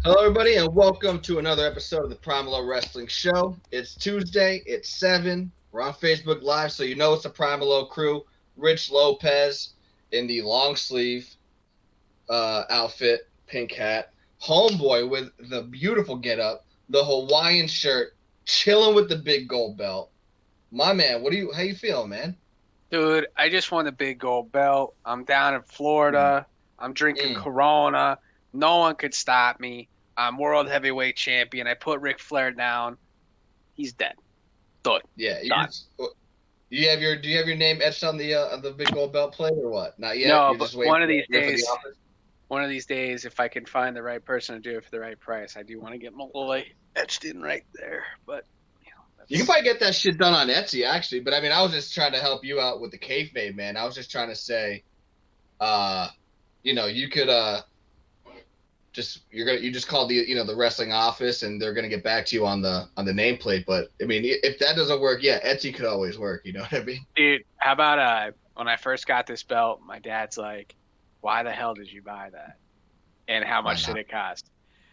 Hello, everybody, and welcome to another episode of the Primalo Wrestling Show. It's Tuesday, it's 7. We're on Facebook Live, so you know it's the Primalo crew. Rich Lopez in the long sleeve outfit, pink hat. Homeboy with the beautiful getup, the Hawaiian shirt, chilling with the big gold belt. My man, how you feeling, man? Dude, I just won the big gold belt. I'm down in Florida. I'm drinking Mm. Corona. No one could stop me. I'm world heavyweight champion. I put Ric Flair down. He's dead. Done. Yeah, Done. do you have your name etched on the big gold belt plate or what? Not yet. No, You're but just waiting for the office. one of these days, if I can find the right person to do it for the right price, I do want to get Malloy etched in right there. But You can probably get that shit done on Etsy, actually. But I mean, I was just trying to help you out with the kayfabe, man. I was just trying to say, you could you just call the wrestling office and they're gonna get back to you on the nameplate. But I mean, if that doesn't work, yeah, Etsy could always work. You know what I mean? dude, how about when I first got this belt, my dad's like, "Why the hell did you buy that? And how Why much did not? it cost?"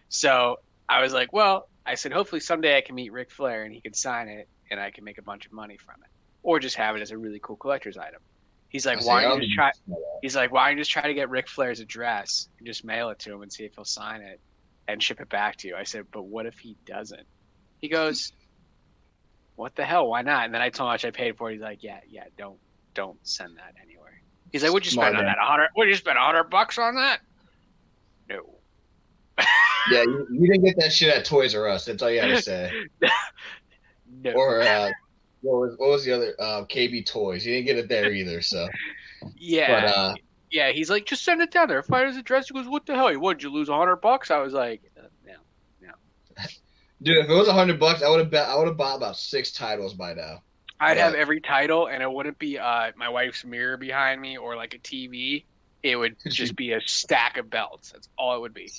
So I was like, well, I said, hopefully someday I can meet Ric Flair and he can sign it and I can make a bunch of money from it, or just have it as a really cool collector's item. He's I like, say, why I don't you don't just think try? you He's like, why don't you just try to get Ric Flair's address and just mail it to him and see if he'll sign it and ship it back to you? I said, but what if he doesn't? He goes, what the hell? Why not? And then I told him how much I paid for it. He's like, yeah, don't send that anywhere. He's like, what'd you spend smart on man. that? Would you spend $100 on that? No. Yeah, you didn't get that shit at Toys R Us. That's all you had to say. No. Or what was the other KB Toys? You didn't get it there either. So, but Yeah. Yeah, he's like, just send it down there. Find his address. He goes, what the hell? What, did you lose $100? I was like, no, no. dude, if it was $100, I would have bought about 6 titles by now. I'd have But every title, and it wouldn't be my wife's mirror behind me or like a TV. It would she just be a stack of belts. That's all it would be.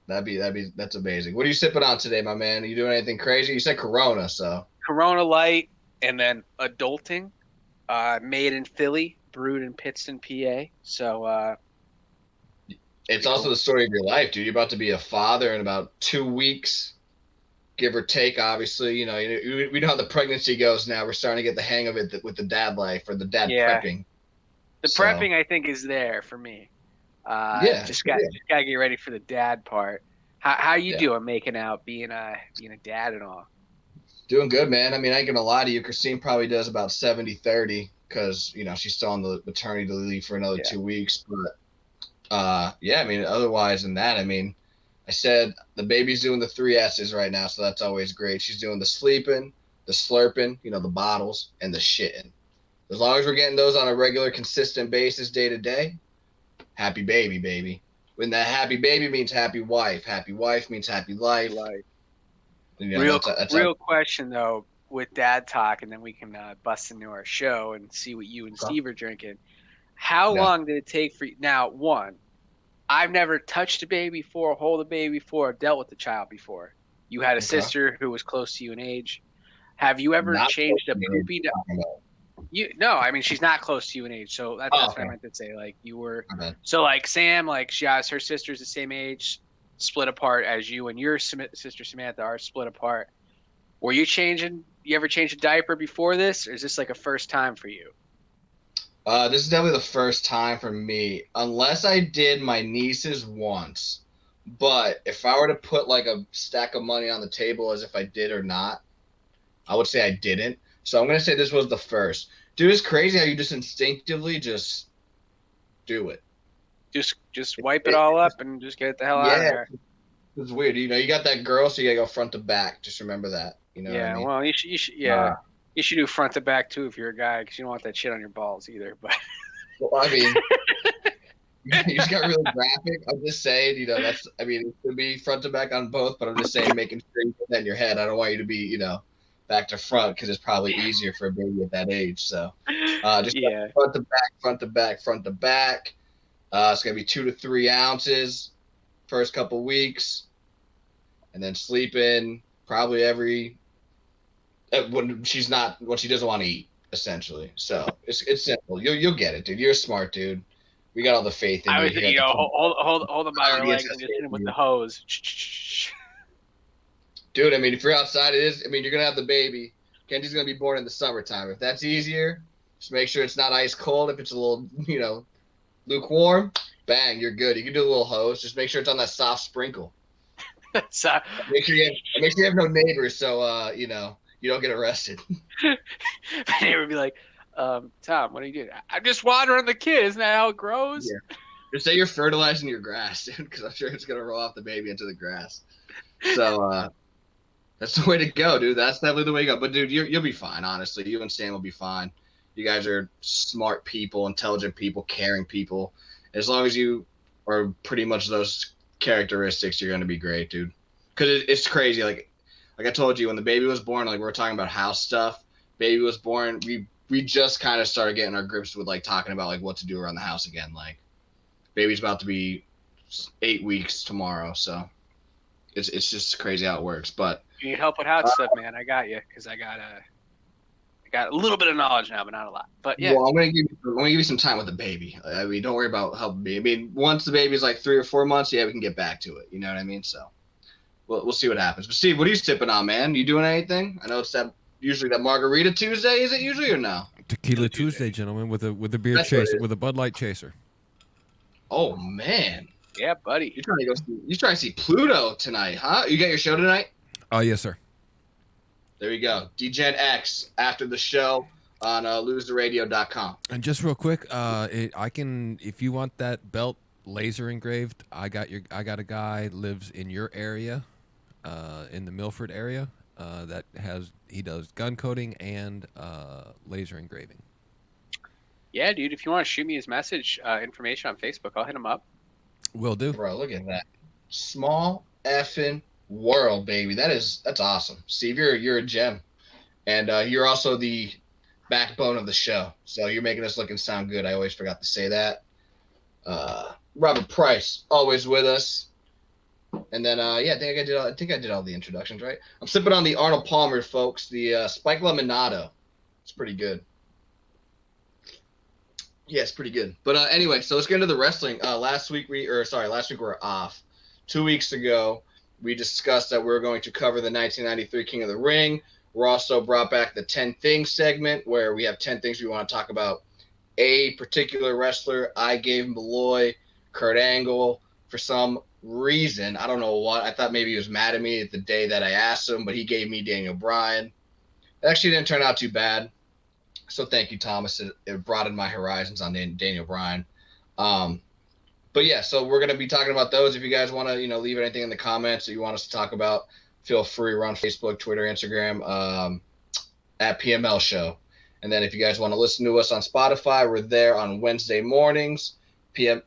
that's amazing. What are you sipping on today, my man? Are you doing anything crazy? You said Corona, so Corona Light, and then Adulting, made in Philly, brewed in Pittston, PA. So it's pretty also cool. the story of your life, dude. You're about to be a father in about 2 weeks, give or take. Obviously, we know how the pregnancy goes now. We're starting to get the hang of it with the dad life or the dad Yeah, prepping. the So prepping I think is there for me. yeah, Just gotta get ready for the dad part. How you yeah. doing making out being a dad and all? Doing good, man. I mean, I ain't gonna lie to you. Christine probably does about 70-30 because she's still on the maternity leave for another Yeah. 2 weeks. But yeah, I mean, otherwise than that, I mean, I said the baby's doing the 3 S's right now, so that's always great. She's doing the sleeping, the slurping, the bottles, and the shitting. As long as we're getting those on a regular, consistent basis, day to day, happy baby, baby. When that happy baby means happy wife means happy life. Like real That's how. real question though with dad talk, and then we can bust into our show and see what you and Steve are drinking. How Yeah. long did it take for you? Now, one, I've never touched a baby before, hold a baby before, dealt with a child before. You had a Okay. sister who was close to you in age. Have you ever Not close changed a to me. poopy? You no, I mean she's not close to you in age, so Oh, that's what I okay. meant to say. Like you were, My bad. so like Sam, like she has her sister's the same age, split apart as you and your sister Samantha are split apart. Were you changing? You ever changed a diaper before this, or is this like a first time for you? This is definitely the first time for me, unless I did my nieces once. But if I were to put like a stack of money on the table as if I did or not, I would say I didn't. So I'm gonna say this was the first. Dude, it's crazy how you just instinctively just do it. Just wipe it It, all it up and just get the hell out of yeah, there. it's weird. You got that girl, so you gotta go front to back. Just remember that. You know what I Yeah, mean? well, yeah, Uh, you should do front to back too if you're a guy, because you don't want that shit on your balls either. But well, I mean, you just got really graphic. I'm just saying, I mean, it could be front to back on both, but I'm just saying, making sure you put that in your head. I don't want you to be, back to front because it's probably easier for a baby at that age. So, just yeah, front to back, front to back, front to back. It's gonna be 2 to 3 ounces first couple weeks, and then sleeping probably every when she doesn't want to eat essentially. So it's simple. You'll get it, dude. You're a smart dude. We got all the faith in I you was, here at the hold them by their audience legs has and just faith hit them in with the you. hose. Dude, I mean, if you're outside, you're going to have the baby. Kenji's going to be born in the summertime. If that's easier, just make sure it's not ice cold. If it's a little, lukewarm, bang, you're good. You can do a little hose. Just make sure it's on that soft sprinkle. So, Make sure you have no neighbors so, you don't get arrested. my neighbor would be like, Tom, what are you doing? I'm just watering the kid. Isn't that how it grows? Yeah. Just say you're fertilizing your grass, dude, because I'm sure it's going to roll off the baby into the grass. So, that's the way to go, dude. That's definitely the way to go. But, dude, you'll be fine, honestly. You and Sam will be fine. You guys are smart people, intelligent people, caring people. As long as you are pretty much those characteristics, you're going to be great, dude. Because it's crazy. Like I told you, when the baby was born, like we were talking about house stuff. Baby was born. We just kind of started getting our grips with like talking about like what to do around the house again. Like baby's about to be 8 weeks tomorrow, so it's just crazy how it works. But You need help with house stuff, man. I got you because I got a little bit of knowledge now, but not a lot. But yeah, well, I'm gonna give you some time with the baby. I mean, don't worry about helping me. I mean, once the baby's like 3 or 4 months, yeah, we can get back to it. You know what I mean? So we'll see what happens. But Steve, what are you sipping on, man? You doing anything? I know it's usually that Margarita Tuesday. Is it usually or no? Tequila Tuesday, gentlemen, with a beer That's what it chaser, is. with a Bud Light chaser. Oh man, yeah, buddy. you trying to see Pluto tonight, huh? You got your show tonight? Oh yes, sir. There you go. DGen X after the show on losetheradio.com. And just real quick, I can, if you want that belt laser engraved, I got a guy lives in your area, in the Milford area, he does gun coating and laser engraving. Yeah, dude. If you want to shoot me his message information on Facebook, I'll hit him up. Will do. Bro, look at that. Small effing world, baby. That's awesome. Steve, you're a gem. And you're also the backbone of the show. So you're making us look and sound good. I always forgot to say that. Robert Price, always with us. And then yeah, I think I did all the introductions, right? I'm sipping on the Arnold Palmer, folks, the Spike Lemonado. It's pretty good. Yeah, it's pretty good. But anyway, so let's get into the wrestling. Last week we were off. 2 weeks ago, we discussed that we were going to cover the 1993 King of the Ring. We're also brought back the 10 Things segment where we have 10 things we want to talk about a particular wrestler. I gave Malloy Kurt Angle for some reason. I don't know what. I thought maybe he was mad at me the day that I asked him, but he gave me Daniel Bryan. It actually didn't turn out too bad. So thank you, Thomas. It broadened my horizons on Daniel Bryan. But yeah, so we're going to be talking about those. If you guys want to, leave anything in the comments that you want us to talk about, feel free. We're on Facebook, Twitter, Instagram, at PML Show. And then if you guys want to listen to us on Spotify, we're there on Wednesday mornings,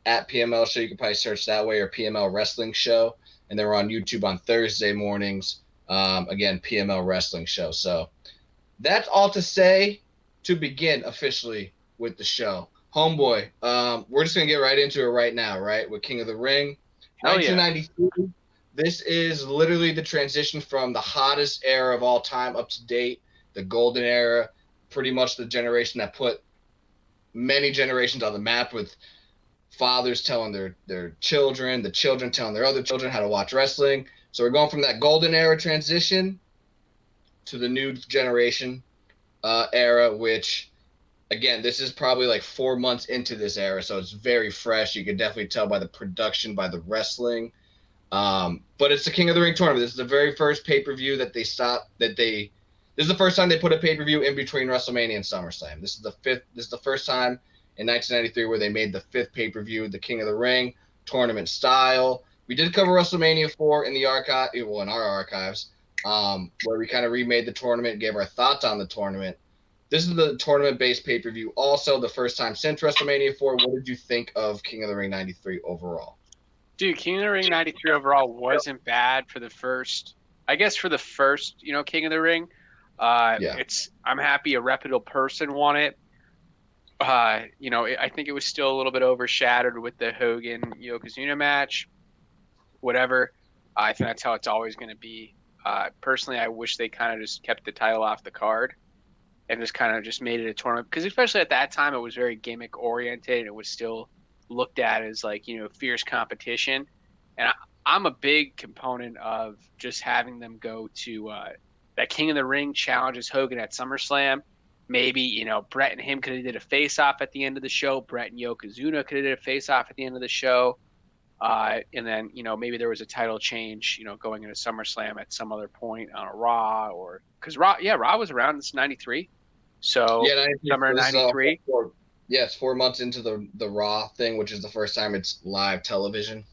at PML Show. You can probably search that way, or PML Wrestling Show. And then we're on YouTube on Thursday mornings. Again, PML Wrestling Show. So that's all to say to begin officially with the show. Homeboy, we're just going to get right into it right now, right? With King of the Ring. Hell 1993. Yeah. This is literally the transition from the hottest era of all time up to date, the golden era, pretty much the generation that put many generations on the map, with fathers telling their children, the children telling their other children how to watch wrestling. So we're going from that golden era transition to the new generation era, which, again, this is probably like 4 months into this era, so it's very fresh. You can definitely tell by the production, by the wrestling. But it's the King of the Ring tournament. This is the very first pay-per-view that they stopped. This is the first time they put a pay-per-view in between WrestleMania and SummerSlam. This is the first time in 1993 where they made the fifth pay-per-view, the King of the Ring tournament style. We did cover WrestleMania 4 in the archive, well, in our archives, where we kind of remade the tournament, gave our thoughts on the tournament. This is the tournament-based pay-per-view. Also, the first time since WrestleMania 4. What did you think of King of the Ring 93 overall? Dude, King of the Ring 93 overall wasn't bad for the first, King of the Ring. Yeah. I'm happy a reputable person won it. I think it was still a little bit overshadowed with the Hogan Yokozuna match. Whatever. I think that's how it's always going to be. Personally, I wish they kind of just kept the title off the card and just kind of just made it a tournament, because especially at that time it was very gimmick oriented. It was still looked at as like, fierce competition. And I'm a big component of just having them go to that King of the Ring challenges Hogan at SummerSlam. Maybe, Bret and him could have did a face-off at the end of the show. Bret and Yokozuna could have did a face-off at the end of the show. And then, maybe there was a title change, going into SummerSlam at some other point on a Raw, or because Raw was around this 93. So Yeah, summer 93. It's 4 months into the Raw thing, which is the first time it's live television.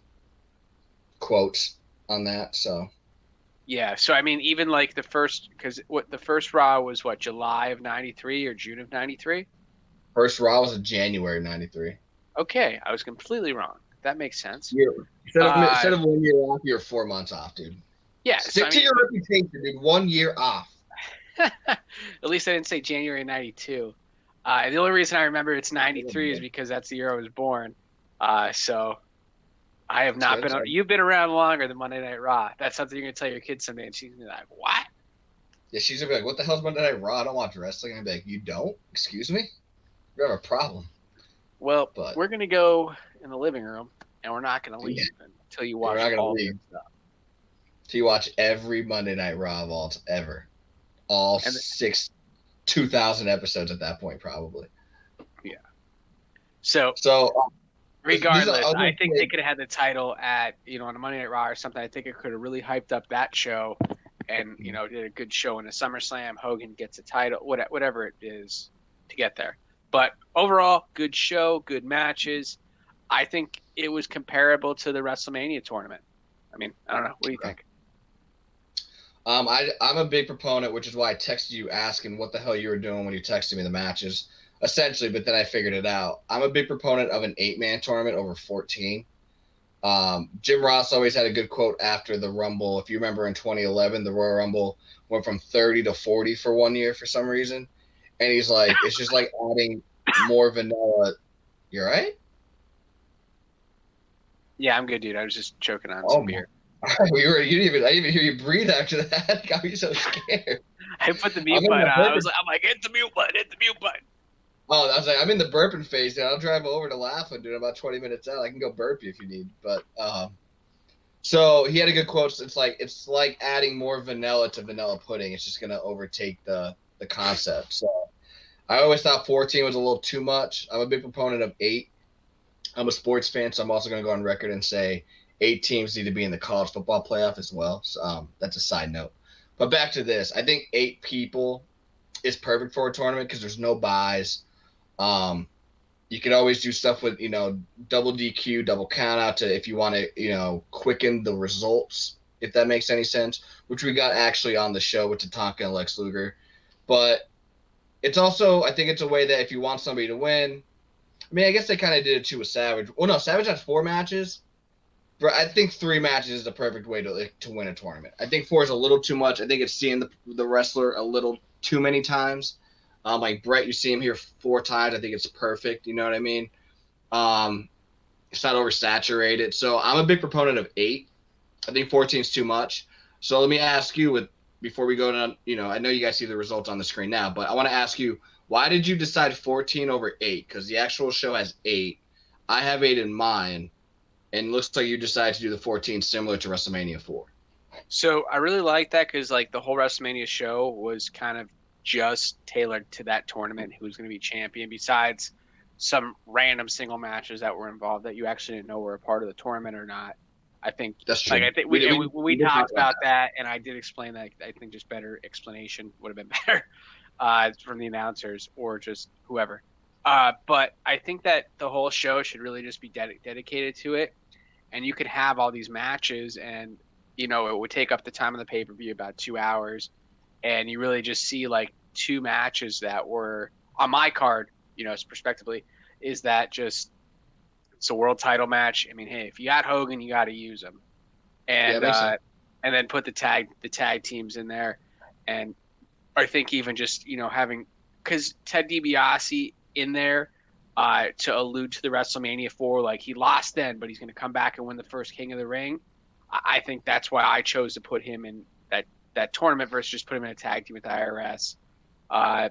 Quotes on that, so. Yeah, so I mean, even like the first Raw was what, July of 93 or June of 93? First Raw was in January of 93. Okay, I was completely wrong. That makes sense. Yeah. Instead of 1 year off, you're 4 months off, dude. Yeah, Stick to your reputation, dude. 1 year off. At least I didn't say January 92. And the only reason I remember it's 93 is because that's the year I was born. So I have not been. You've been around longer than Monday Night Raw. That's something you're gonna tell your kids someday, and she's gonna be like, "What?" Yeah, she's gonna be like, "What the hell's Monday Night Raw? I don't watch wrestling." I'm like, "You don't? Excuse me? You have a problem." Well, we're gonna go in the living room, and we're not gonna leave until you watch all this stuff. Till you watch every Monday Night Raw of all ever, all 2,000 episodes at that point, probably. Yeah. So. Regardless, I think they could have had the title at, on a Monday Night Raw or something. I think it could have really hyped up that show and, did a good show in a SummerSlam. Hogan gets a title, whatever it is to get there. But overall, good show, good matches. I think it was comparable to the WrestleMania tournament. I mean, I don't know. What do you think? I'm a big proponent, which is why I texted you asking what the hell you were doing when you texted me the matches. Essentially, but then I figured it out. I'm a big proponent of an 8-man tournament over 14. Jim Ross always had a good quote after the Rumble. If you remember in 2011, the Royal Rumble went from 30 to 40 for 1 year for some reason. And he's like, it's just like adding more vanilla. You all right? Yeah, I'm good, dude. I was just choking on some beer. I didn't even hear you breathe after that. Got me so scared. I put the mute button on. I'm like, hit the mute button, hit the mute button. Oh, I was like, I'm in the burping phase, dude. I'll drive over to Laughlin, dude. About 20 minutes out. I can go burp you if you need. But so he had a good quote. It's like adding more vanilla to vanilla pudding. It's just gonna overtake the concept. So I always thought 14 was a little too much. I'm a big proponent of 8. I'm a sports fan, so I'm also gonna go on record and say 8 teams need to be in the college football playoff as well. So that's a side note. But back to this. I think 8 people is perfect for a tournament because there's no buys. You could always do stuff with, double DQ, double count out to if you want to, quicken the results, if that makes any sense, which we got actually on the show with Tatanka and Lex Luger. But it's also, I think it's a way that if you want somebody to win, I mean, I guess they kind of did it too with Savage. Well, no, Savage has 4 matches. But I think 3 matches is the perfect way to win a tournament. I think 4 is a little too much. I think it's seeing the wrestler a little too many times. Like Bret, you see him here 4 times. I think it's perfect. You know what I mean? It's not oversaturated. So I'm a big proponent of 8. I think 14 is too much. So let me ask you, before we go down, I know you guys see the results on the screen now, but I want to ask you, why did you decide 14 over 8? Because the actual show has 8. I have 8 in mind, and it looks like you decided to do the 14 similar to WrestleMania 4. So I really like that because like the whole WrestleMania show was kind of just tailored to that tournament, who was going to be champion, besides some random single matches that were involved that you actually didn't know were a part of the tournament or not. I think that's true. Like I think we talked about that, and I did explain that. I think just better explanation would have been better from the announcers or just whoever. But I think that the whole show should really just be dedicated to it, and you could have all these matches, and it would take up the time of the pay-per-view about 2 hours, and you really just see like 2 matches that were on my card, prospectively, is that just it's a world title match. I mean, hey, if you got Hogan, you got to use him, and then put the tag teams in there, and I think even just having, because Ted DiBiase in there to allude to the WrestleMania 4, like he lost then, but he's going to come back and win the first King of the Ring. I think that's why I chose to put him in that tournament versus just put him in a tag team with the IRS. I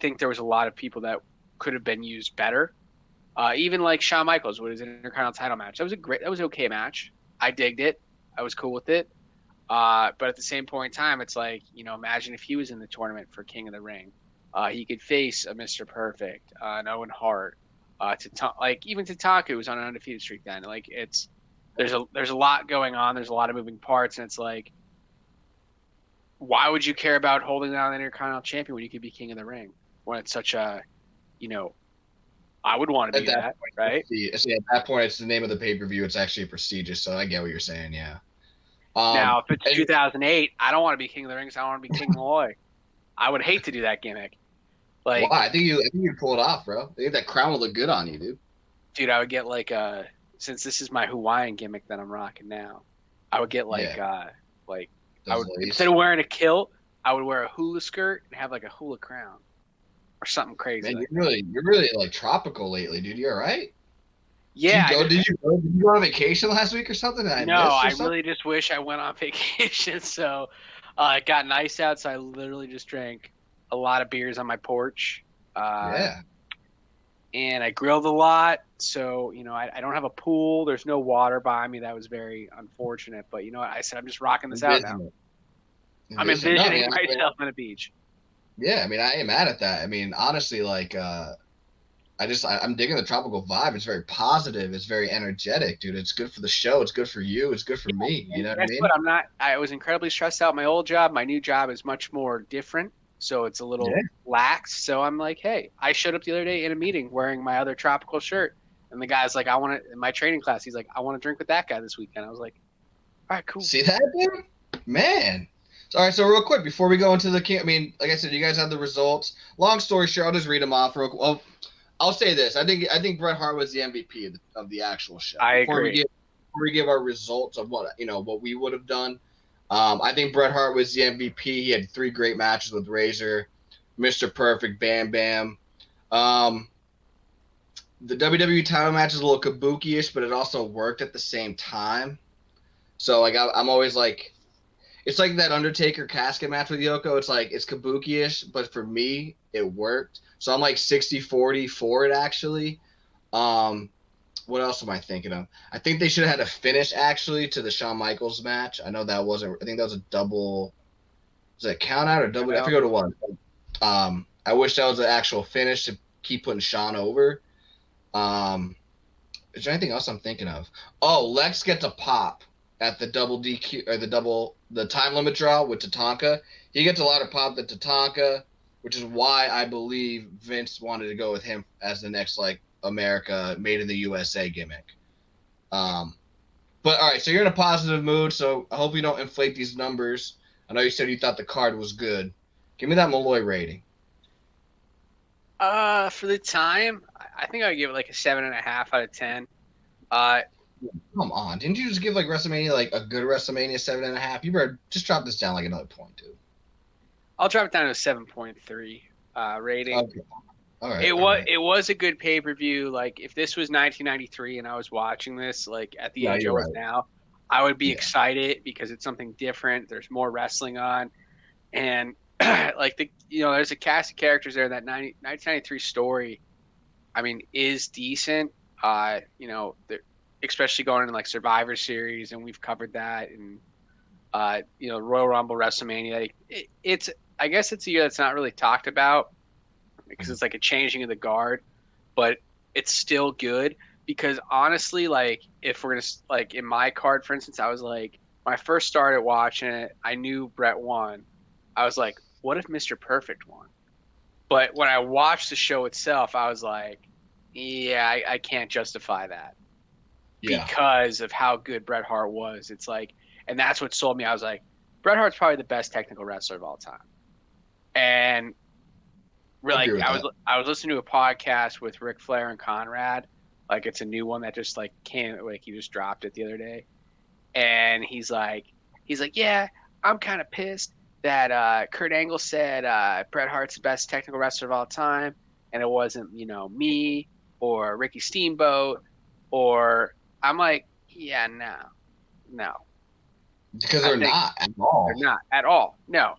think there was a lot of people that could have been used better. Even like Shawn Michaels with his Intercontinental title match. That was an okay match. I digged it. I was cool with it. But at the same point in time, it's like, imagine if he was in the tournament for King of the Ring. He could face a Mr. Perfect, an Owen Hart, even Tatanka was on an undefeated streak then. Like there's a lot going on. There's a lot of moving parts, and it's like, why would you care about holding down the Intercontinental Champion when you could be King of the Ring? When it's such a, I would want to be that, right? See, at that point, it's the name of the pay-per-view. It's actually prestigious, so I get what you're saying, yeah. Now, if it's 2008, I don't want to be King of the Ring, so I want to be King Malloy. I would hate to do that gimmick. Like, why? I think you pull it off, bro. I think that crown would look good on you, dude. Dude, I would get like since this is my Hawaiian gimmick that I'm rocking now, I would get instead of wearing a kilt, I would wear a hula skirt and have like a hula crown or something crazy. Man, you're really like tropical lately, dude. You all right? Yeah. Did you go on vacation last week or something? I really just wish I went on vacation. So it got nice out, so I literally just drank a lot of beers on my porch. Yeah. And I grilled a lot, so I don't have a pool. There's no water by me. That was very unfortunate. But you know what? I said I'm just rocking this out now. I'm envisioning myself on a beach. Yeah, I mean, I ain't mad at that. I mean, honestly, like, I'm digging the tropical vibe. It's very positive. It's very energetic, dude. It's good for the show. It's good for you. It's good for me. You know what I mean? But I was incredibly stressed out. My old job, my new job is much more different. So it's a little lax. So I'm like, hey, I showed up the other day in a meeting wearing my other tropical shirt. And the guy's like, in my training class, he's like, I want to drink with that guy this weekend. I was like, all right, cool. See that, dude? Man. All right, so real quick, before we go into I mean, like I said, you guys have the results. Long story short, I'll just read them off real quick. Well, I'll say this. I think Bret Hart was the MVP of the actual show. I agree. Before we give our results of what we would have done, I think Bret Hart was the MVP. He had 3 great matches with Razor, Mr. Perfect, Bam Bam. The WWE title match is a little kabuki-ish, but it also worked at the same time. So like I'm always like, it's like that Undertaker casket match with Yoko. It's like it's kabuki-ish, but for me it worked. So I'm like 60-40 for it actually. What else am I thinking of? I think they should have had a finish actually to the Shawn Michaels match. I know that wasn't. I think that was a double. Was it a count out or double? I forget what it was. I wish that was the actual finish to keep putting Shawn over. Is there anything else I'm thinking of? Oh, Lex gets a pop at the double DQ or the time limit draw with Tatanka. He gets a lot of pop at Tatanka, which is why I believe Vince wanted to go with him as the next like America made in the USA gimmick. But all right, so you're in a positive mood, so I hope you don't inflate these numbers. I know you said you thought the card was good. Give me that Malloy rating. For the time, I think I would give it like a 7.5 out of 10. Come on, didn't you just give like WrestleMania like a good WrestleMania 7.5? You better just drop this down like another point, dude. I'll drop it down to a 7.3 rating. Okay. All right. It was a good pay-per-view. Like if this was 1993 and I was watching this like at the age I was now, I would be excited because it's something different. There's more wrestling on, and like there's a cast of characters there. That 1993 story, I mean, is decent. Especially going into like Survivor Series, and we've covered that, and Royal Rumble, WrestleMania. I guess it's a year that's not really talked about because it's like a changing of the guard, but it's still good because honestly, like if we're gonna like in my card, for instance, I was like when I first started watching it, I knew Bret won. I was like, what if Mr. Perfect won? But when I watched the show itself, I was like, yeah, I can't justify that because of how good Bret Hart was. It's like, and that's what sold me. I was like, Bret Hart's probably the best technical wrestler of all time. And really, I was listening to a podcast with Ric Flair and Conrad. Like it's a new one that just like came, like he just dropped it the other day. And he's like, yeah, I'm kind of pissed that Kurt Angle said Bret Hart's the best technical wrestler of all time, and it wasn't me or Ricky Steamboat or I'm like, yeah, no, because they're not at all. They're not at all. No,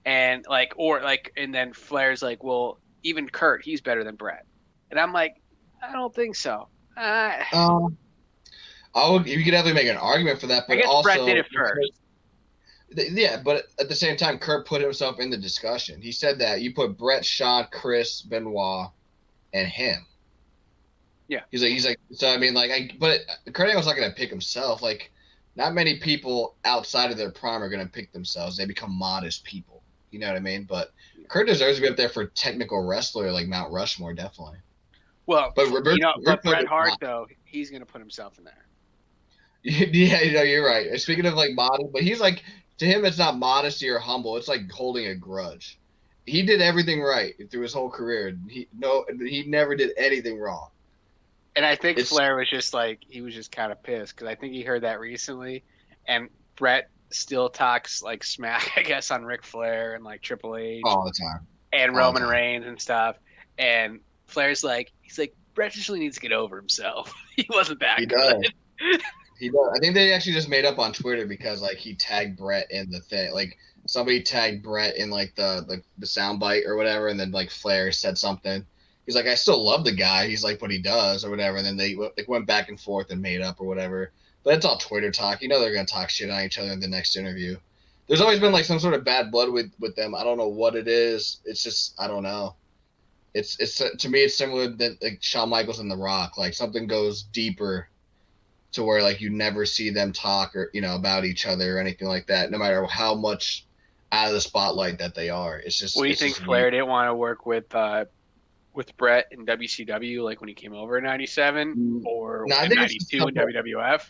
and and then Flair's like, well, even Kurt, he's better than Bret, and I'm like, I don't think so. Um, you could definitely make an argument for that, I but guess Bret did also it first. yeah, but at the same time, Kurt put himself in the discussion. He said that you put Brett, Shawn, Chris, Benoit, and him. Yeah. He's like, so I mean, like, but Kurt Angle's not gonna pick himself. Like, not many people outside of their prime are gonna pick themselves. They become modest people. You know what I mean? But Kurt deserves to be up there for technical wrestler, like Mount Rushmore, definitely. Well, But but Bret Hart though, he's gonna put himself in there. Yeah, you're right. Speaking of like modest, but he's like, to him, it's not modesty or humble. It's like holding a grudge. He did everything right through his whole career. He never did anything wrong. And I think It's Flair was just like he was just kind of pissed because I think he heard that recently, and Bret still talks like smack, I guess, on Ric Flair and like Triple H all the time. and All Roman the time. Reigns and stuff. And Flair's like, he's like, Bret just really needs to get over himself. He wasn't that He good. does. He does. I think they actually just made up on Twitter because like he tagged Brett in the thing. Like somebody tagged Brett in like the soundbite or whatever, and then like Flair said something. He's like, I still love the guy. He's like, what he does or whatever. And then they went back and forth and made up or whatever. But it's all Twitter talk. You know they're gonna talk shit on each other in the next interview. There's always been like some sort of bad blood with them. I don't know what it is. It's just I don't know. It's to me it's similar to like Shawn Michaels and The Rock. Like something goes deeper to where like you never see them talk or about each other or anything like that, no matter how much out of the spotlight that they are. It's just. Well, you it's think just Flair weird. didn't want to work with Bret in WCW like when he came over in '97 or No, I in think it's just '92 in WWF?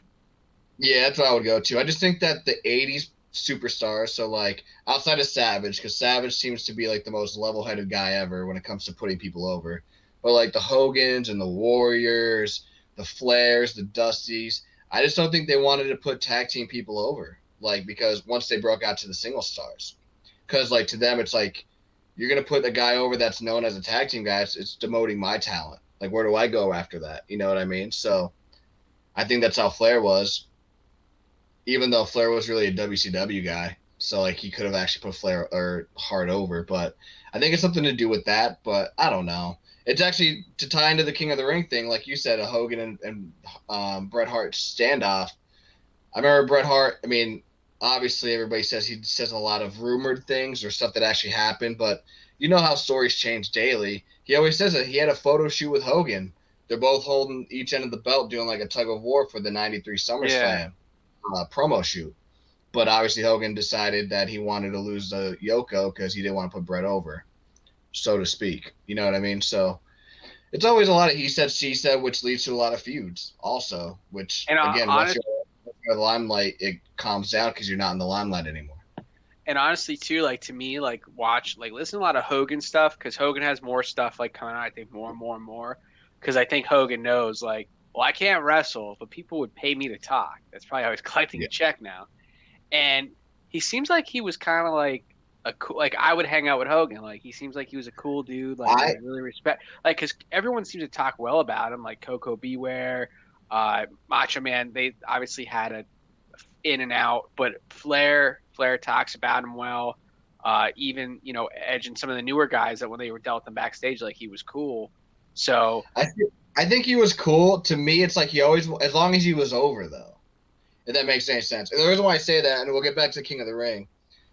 yeah, that's what I would go to. I just think that the '80s superstars, so like outside of Savage, because Savage seems to be like the most level-headed guy ever when it comes to putting people over, but like the Hogans and the Warriors, the Flairs, the Dusties, I just don't think they wanted to put tag team people over, like because once they broke out to the single stars, because like to them it's like you're gonna put a guy over that's known as a tag team guy. It's demoting my talent. Like where do I go after that? You know what I mean? So I think that's how Flair was, even though Flair was really a WCW guy. So like he could have actually put Flair or Hart over, but I think it's something to do with that. But I don't know. It's actually to tie into the King of the Ring thing, like you said, a Hogan and Bret Hart standoff. I remember Bret Hart. I mean, obviously everybody says he says a lot of rumored things or stuff that actually happened, but you know how stories change daily. He always says that he had a photo shoot with Hogan. They're both holding each end of the belt, doing like a tug of war for the '93 Yeah. SummerSlam promo shoot. But obviously Hogan decided that he wanted to lose the Yoko because he didn't want to put Bret over, so to speak. You know what I mean? So it's always a lot of he said, she said, which leads to a lot of feuds also, which And again, once you're in the limelight, it calms down because you're not in the limelight anymore. honestly too, like to me, like listen to a lot of Hogan stuff because Hogan has more stuff like coming out. I think more and more and more because I think Hogan knows like, well, I can't wrestle, but people would pay me to talk. That's probably how he's collecting a check now. And he seems like he was kind of like a cool, like I would hang out with Hogan. Like he seems like he was a cool dude. Like I I really respect, like because everyone seems to talk well about him. Like Coco Beware, Macho Man. They obviously had a in and out, but Flair talks about him well. Even Edge and some of the newer guys that when they were dealt with him backstage, like he was cool. So I I think he was cool. To me, it's like he always, as long as he was over though, if that makes any sense. And the reason why I say that, and we'll get back to King of the Ring,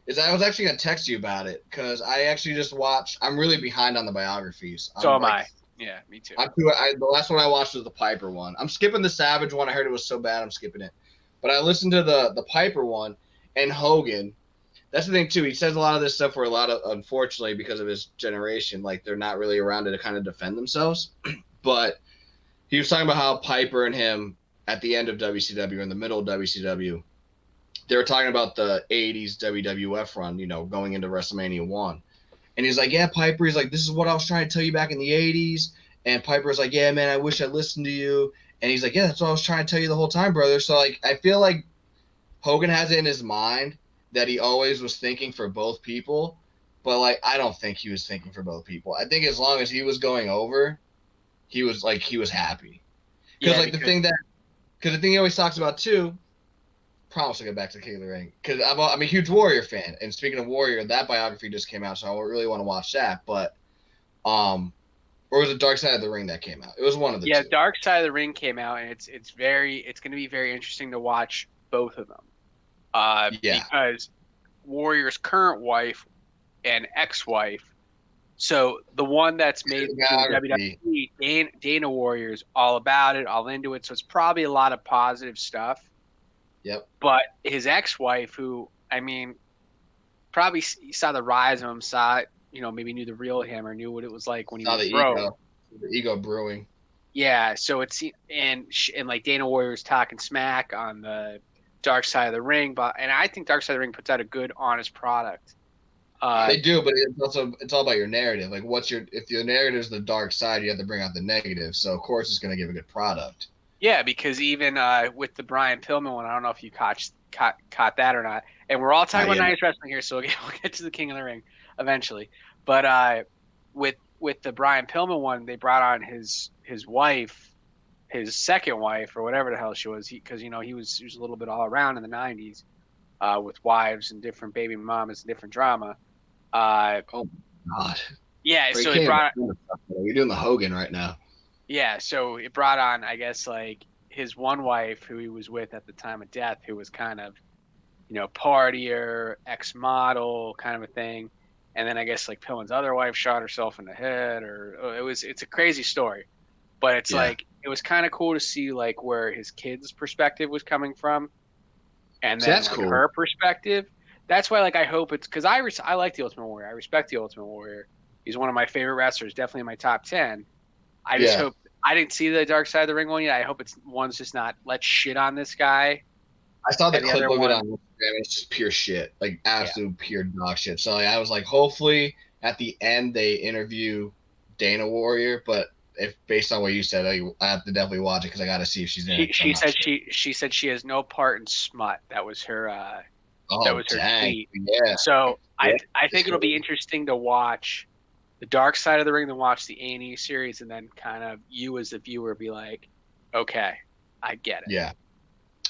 is I was actually gonna text you about it because I actually just watched. I'm really behind on the biographies. so I'm am like, I. Yeah, me too. the last one I watched was the Piper one. I'm skipping the Savage one. I heard it was so bad, I'm skipping it. But I listened to the Piper one and Hogan. That's the thing too. He says a lot of this stuff where a lot of, unfortunately, because of his generation, like they're not really around to kind of defend themselves. But he was talking about how Piper and him at the end of WCW, in the middle of WCW, they were talking about the '80s WWF run, going into WrestleMania 1. And he's like, yeah, Piper. He's like, this is what I was trying to tell you back in the '80s. And Piper's like, yeah, man, I wish I listened to you. And he's like, yeah, that's what I was trying to tell you the whole time, brother. So like, I feel like Hogan has it in his mind that he always was thinking for both people, but like, I don't think he was thinking for both people. I think as long as he was going over, he was happy. Because Yeah, like because the thing he always talks about too. Promise I'll get back to King of the Ring because I'm a huge Warrior fan. And speaking of Warrior, that biography just came out, so I really want to watch that. But Or was it Dark Side of the Ring that came out? It was one of the Yeah, two. Dark Side of the Ring came out, and it's going to be very interesting to watch both of them. Yeah. Because Warrior's current wife and ex-wife. So the one that's made to Biography. WWE, Dana Warrior's all about it, all into it. So it's probably a lot of positive stuff. Yep. But his ex-wife, who probably saw the rise of him, maybe knew the real him or knew what it was like when he was broke. The ego brewing. Yeah, so and like Dana Warrior's talking smack on the Dark Side of the Ring, and I think Dark Side of the Ring puts out a good, honest product. They do, but it's all about your narrative. Like, if your narrative is the dark side, you have to bring out the negative. So of course, it's going to give a good product. Yeah, because even with the Brian Pillman one, I don't know if you caught that or not. And we're all talking about nice wrestling here, so we'll get to the King of the Ring eventually. But with the Brian Pillman one, they brought on his wife, his second wife, or whatever the hell she was, because he was a little bit all around in the '90s with wives and different baby mamas and different drama. Oh God. Yeah, so it brought. You're doing the Hogan right now. Yeah, so it brought on, I guess, like his one wife who he was with at the time of death, who was kind of, partier, ex-model kind of a thing. And then I guess like Pillman's other wife shot herself in the head, it's a crazy story. But it's like, it was kind of cool to see like where his kid's perspective was coming from. And then that's like cool. her perspective. That's why like I hope it's because I like the Ultimate Warrior. I respect the Ultimate Warrior. He's one of my favorite wrestlers, definitely in my top 10. I just hope I didn't see the Dark Side of the Ring one yet. I hope one's just not let's shit on this guy. I saw the clip of it on Instagram. It's just pure shit, like absolute pure dog shit. So I was like, hopefully at the end they interview Dana Warrior. But if based on what you said, I have to definitely watch it because I got to see if she's in it. She said she has no part in smut. That was her. That was her tweet. Yeah. So I think it'll be interesting to watch the Dark Side of the Ring, then watch the A&E series, and then kind of you as the viewer be like, okay, I get it. Yeah.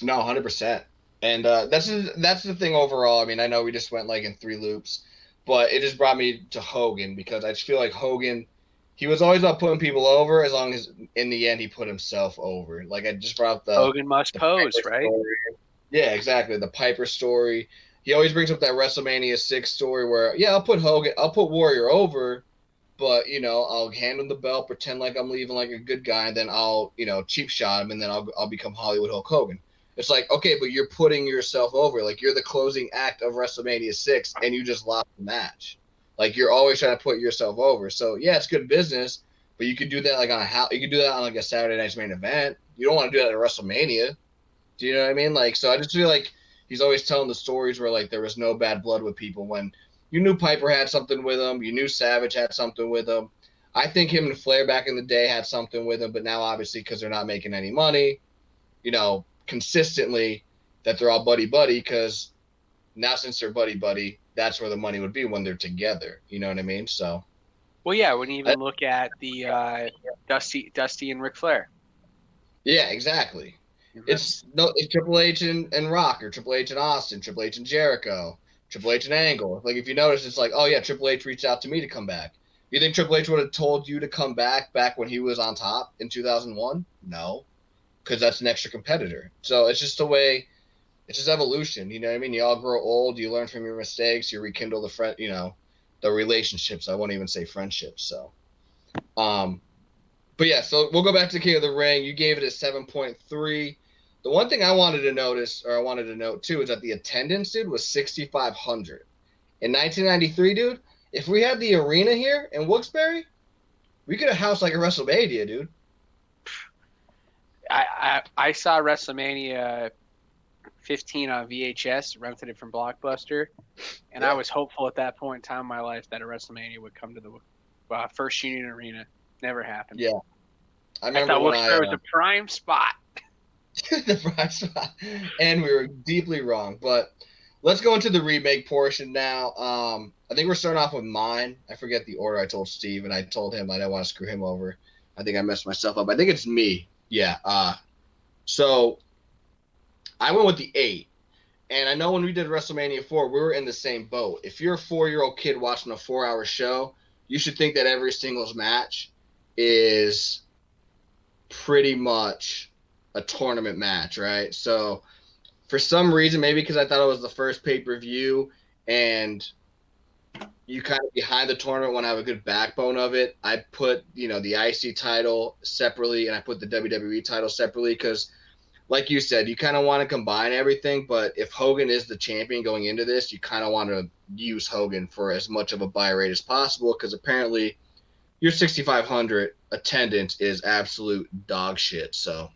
No, 100%. And that's the thing overall. I mean, I know we just went like in 3 loops, but it just brought me to Hogan because I just feel like Hogan, he was always about putting people over as long as in the end he put himself over. Like I just brought up the Hogan must pose, right? Story. Yeah, exactly. The Piper story. He always brings up that WrestleMania 6 story where, I'll put Warrior over, but, I'll hand him the belt, pretend like I'm leaving like a good guy, and then I'll, cheap shot him, and then I'll become Hollywood Hulk Hogan. It's like, okay, but you're putting yourself over. Like, you're the closing act of WrestleMania 6, and you just lost the match. Like, you're always trying to put yourself over. So, yeah, it's good business, but you could do that like you could do that on like a Saturday night's main event. You don't want to do that at WrestleMania. Do you know what I mean? Like, so I just feel like he's always telling the stories where like there was no bad blood with people when you knew Piper had something with him, you knew Savage had something with him. I think him and Flair back in the day had something with him, but now obviously because they're not making any money, consistently that they're all buddy because now since they're buddy, that's where the money would be when they're together. You know what I mean? So. Well, yeah, when you even look at the Dusty and Ric Flair. Yeah, exactly. It's Triple H and Rock, or Triple H and Austin, Triple H and Jericho, Triple H and Angle. Like if you notice, it's like, oh yeah, Triple H reached out to me to come back. You think Triple H would have told you to come back when he was on top in 2001? No, because that's an extra competitor. So it's just the way. It's just evolution. You know what I mean? You all grow old. You learn from your mistakes. You rekindle the relationships. I won't even say friendships. So, but yeah, so we'll go back to King of the Ring. You gave it a 7.3. The one thing I wanted to note too, is that the attendance, dude, was 6,500. In 1993, dude, if we had the arena here in Wilkes-Barre, we could have housed like a WrestleMania, dude. I saw WrestleMania 15 on VHS, rented it from Blockbuster, and I was hopeful at that point in time in my life that a WrestleMania would come to the First Union Arena. Never happened. Yeah. I thought Wilkes-Barre was a prime spot. The prime spot. And we were deeply wrong. But let's go into the remake portion now. I think we're starting off with mine. I forget the order I told Steve, and I told him I didn't want to screw him over. I think I messed myself up. I think it's me. Yeah. So I went with the 8. And I know when we did WrestleMania 4, we were in the same boat. If you're a 4-year-old kid watching a 4-hour show, you should think that every singles match is pretty much a tournament match, right? So for some reason, maybe because I thought it was the first pay-per-view and you kind of behind the tournament want to have a good backbone of it, I put, the IC title separately and I put the WWE title separately because, like you said, you kind of want to combine everything. But if Hogan is the champion going into this, you kind of want to use Hogan for as much of a buy rate as possible because apparently your 6,500 attendance is absolute dog shit. So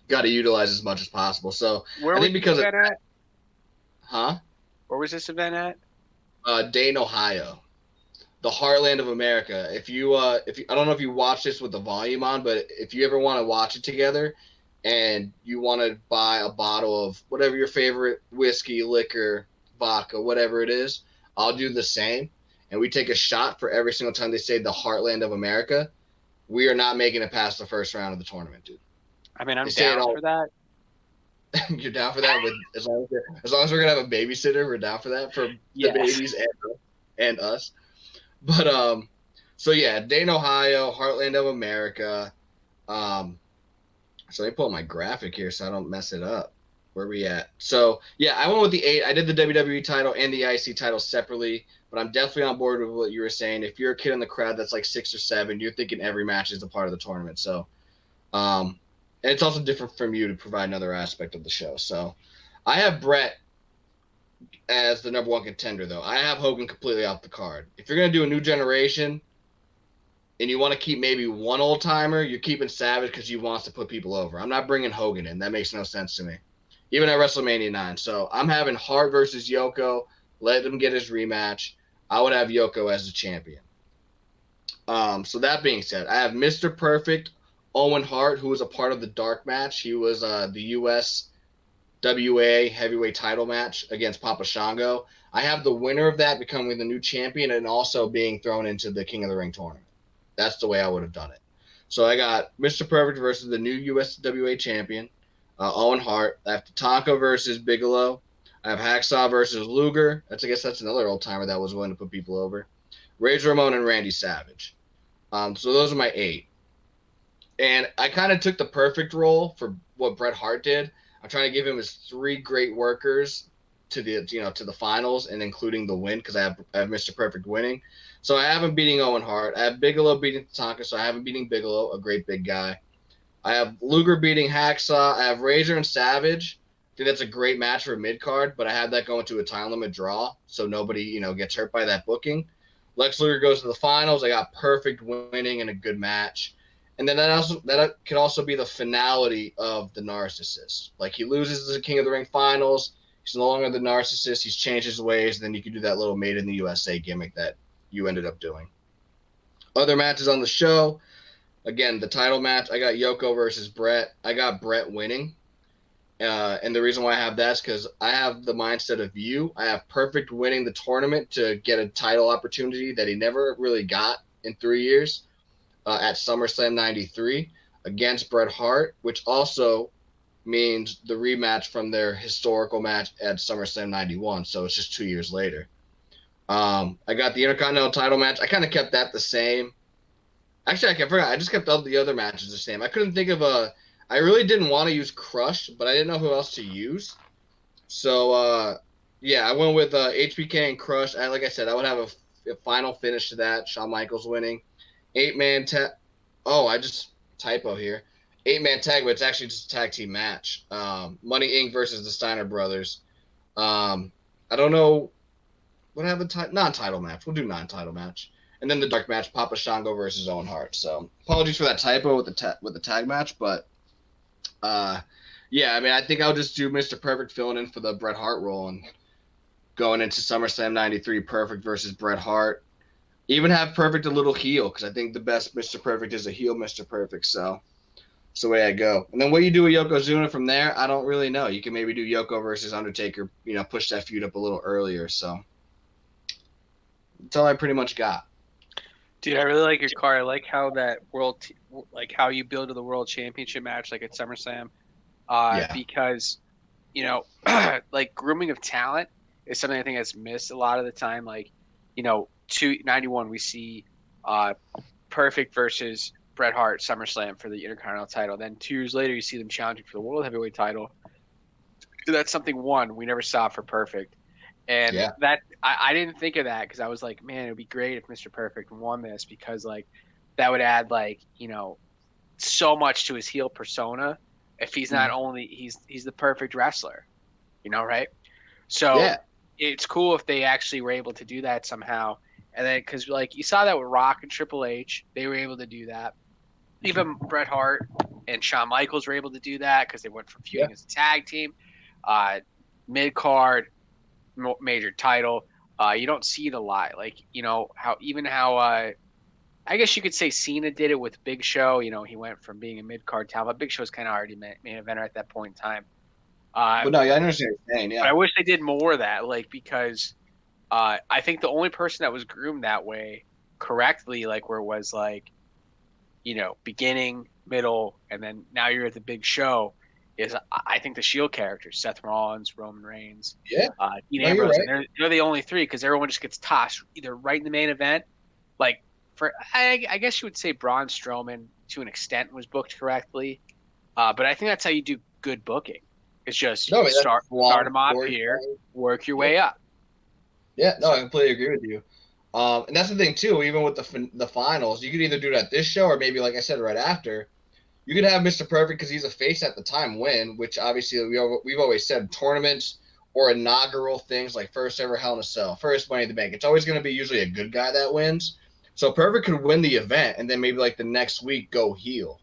got to utilize as much as possible. So Where I was think this because of, event at? huh? Where was this event at? Dayton, Ohio, the heartland of America. If you, I don't know if you watch this with the volume on, but if you ever want to watch it together, and you want to buy a bottle of whatever your favorite whiskey, liquor, vodka, whatever it is, I'll do the same. And we take a shot for every single time they say the heartland of America. We are not making it past the first round of the tournament, dude. I mean, They I'm say it down all. for that. You're down for that with as long as we're gonna have a babysitter, we're down for that for the Yes. babies and us. But so yeah, Dayton, Ohio, Heartland of America. So let me pull up my graphic here so I don't mess it up. Where we at? So yeah, I went with the 8. I did the WWE title and the IC title separately, but I'm definitely on board with what you were saying. If you're a kid in the crowd that's like 6 or 7, you're thinking every match is a part of the tournament. So and it's also different from you to provide another aspect of the show. So I have Bret as the number 1 contender, though. I have Hogan completely off the card. If you're gonna do a new generation and you want to keep maybe one old timer, you're keeping Savage because he wants to put people over. I'm not bringing Hogan in. That makes no sense to me, even at WrestleMania 9. So I'm having Hart versus Yoko. Let him get his rematch. I would have Yoko as the champion. So that being said, I have Mr. Perfect, Owen Hart, who was a part of the dark match. He was the U.S. WA heavyweight title match against Papa Shango. I have the winner of that becoming the new champion and also being thrown into the King of the Ring tournament. That's the way I would have done it. So I got Mr. Perfect versus the new USWA champion, Owen Hart. I have Tatanka versus Bigelow. I have Hacksaw versus Luger. I guess that's another old timer that was willing to put people over. Razor Ramon and Randy Savage. So those are my 8. And I kind of took the perfect role for what Bret Hart did. I'm trying to give him his 3 great workers to the finals and including the win because I have Mr. Perfect winning. So I have him beating Owen Hart. I have Bigelow beating Tatanka, so I have him beating Bigelow, a great big guy. I have Luger beating Hacksaw. I have Razor and Savage. I think that's a great match for mid card, but I have that going to a time limit draw, so nobody gets hurt by that booking. Lex Luger goes to the finals. I got Perfect winning in a good match. And then that could also be the finality of the narcissist. Like he loses the King of the Ring finals. He's no longer the narcissist. He's changed his ways. And then you could do that little Made in the USA gimmick that you ended up doing. Other matches on the show. Again, the title match. I got Yoko versus Bret. I got Bret winning. And the reason why I have that is because I have the mindset of you. I have Perfect winning the tournament to get a title opportunity that he never really got in 3 years. At SummerSlam 93 against Bret Hart, which also means the rematch from their historical match at SummerSlam 91. So it's just 2 years later. I got the Intercontinental title match. I kind of kept that the same. Actually, I forgot. I just kept all the other matches the same. I couldn't think of I really didn't want to use Crush, but I didn't know who else to use. So, yeah, I went with HBK and Crush. Like I said, I would have a final finish to that. Shawn Michaels winning. 8-man tag. Oh, I just typo here. 8-man tag, but it's actually just a tag team match. Money Inc. versus the Steiner brothers. I don't know what happened. Non-title match. We'll do non-title match, and then the dark match: Papa Shango versus Owen Hart. So apologies for that typo with the tag match, but yeah, I mean, I think I'll just do Mr. Perfect filling in for the Bret Hart role and going into SummerSlam 93, Perfect versus Bret Hart. Even have Perfect a little heel because I think the best Mr. Perfect is a heel Mr. Perfect. So it's the way I go. And then what you do with Yokozuna from there, I don't really know. You can maybe do Yoko versus Undertaker, push that feud up a little earlier. So that's all I pretty much got. Dude, I really like your car. I like how that like how you build to the world championship match, like at SummerSlam. Yeah. Because, like grooming of talent is something I think that's missed a lot of the time. Like, 291, we see Perfect versus Bret Hart SummerSlam for the Intercontinental title. Then 2 years later, you see them challenging for the World Heavyweight title. That's something one we never saw for Perfect. And Yeah. that I didn't think of that because I was like, man, it would be great if Mr. Perfect won this because like that would add like, so much to his heel persona if he's not only he's the perfect wrestler, right? So Yeah. it's cool if they actually were able to do that somehow. And then because like you saw that with Rock and Triple H, they were able to do that. Even Bret Hart and Shawn Michaels were able to do that because they went from feuding as a tag team, mid card, major title. You don't see it a lot. Like how I guess you could say Cena did it with Big Show. He went from being a mid card talent, but Big Show's kind of already main eventer at that point in time. But no, I understand what you're saying. But Yeah. I wish they did more of that, like because I think the only person that was groomed that way correctly, like where it was like, beginning, middle, and then now you're at the Big Show, is I think the Shield characters, Seth Rollins, Roman Reigns, Yeah. Dean No, you're Ambrose, right. and they're the only three because everyone just gets tossed either right in the main event, like I guess you would say Braun Strowman to an extent was booked correctly, but I think that's how you do good booking. It's just No, that's start long them off story. here, work your way up. Yeah, no, So, I completely agree with you. And that's the thing too. Even with the finals, you could either do it at this show or maybe, like I said, right after. You could have Mr. Perfect because he's a face at the time win, which obviously we've always said tournaments or inaugural things like first ever Hell in a Cell, first Money in the Bank. It's always going to be usually a good guy that wins. So Perfect could win the event and then maybe like the next week go heel.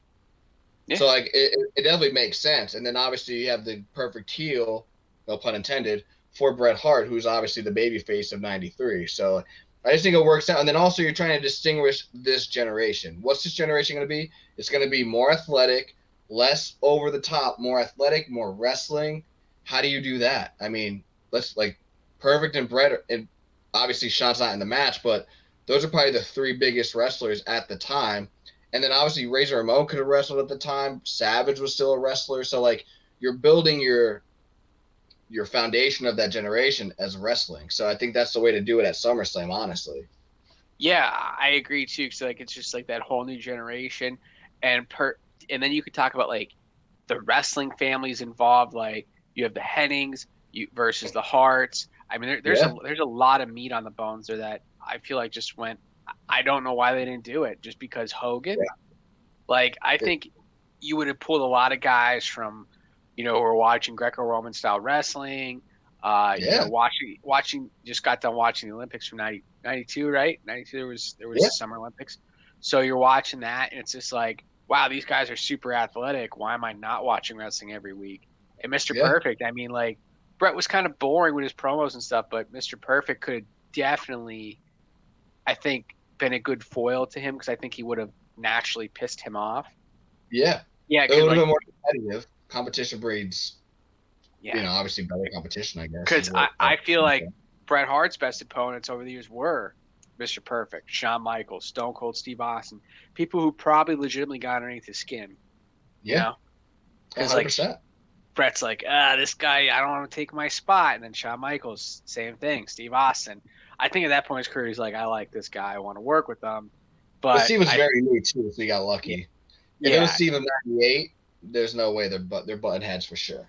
yeah. So like it definitely makes sense. And then obviously you have the perfect heel, no pun intended, for Bret Hart, who's obviously the baby face of '93. So I just think it works out. And then also you're trying to distinguish this generation. What's this generation going to be? It's going to be more athletic, less over the top, more athletic, more wrestling. How do you do that? I mean, let's like Perfect and Bret, and obviously Shawn's not in the match, but those are probably the 3 biggest wrestlers at the time. And then obviously Razor Ramon could have wrestled at the time. Savage was still a wrestler. So like you're building your foundation of that generation as wrestling. So I think that's the way to do it at SummerSlam, honestly. Yeah, I agree too. Cause like it's just like that whole new generation, and and then you could talk about like the wrestling families involved. Like you have the Hennings versus the Harts. I mean, there's a lot of meat on the bones there that I feel like just went. I don't know why they didn't do it. Just because Hogan. Yeah. Like I think you would have pulled a lot of guys from, who are watching Greco-Roman style wrestling. Watching just got done watching the Olympics from 92, right? 92 there was the Summer Olympics. So you're watching that and it's just like, wow, these guys are super athletic. Why am I not watching wrestling every week? And Mr. Perfect, I mean, like Bret was kind of boring with his promos and stuff, but Mr. Perfect could have definitely, I think, been a good foil to him because I think he would have naturally pissed him off. Yeah. Yeah, it would have been more competitive. Competition breeds, yeah, obviously better competition, I guess. Because I feel like Bret Hart's best opponents over the years were Mr. Perfect, Shawn Michaels, Stone Cold Steve Austin, people who probably legitimately got underneath his skin. Yeah. Because like Bret's like, this guy, I don't want to take my spot. And then Shawn Michaels, same thing. Steve Austin. I think at that point in his career, he's like, I like this guy. I want to work with him. But Steve was very new too, so he got lucky. If it was Steve of '98, there's no way they're button heads for sure.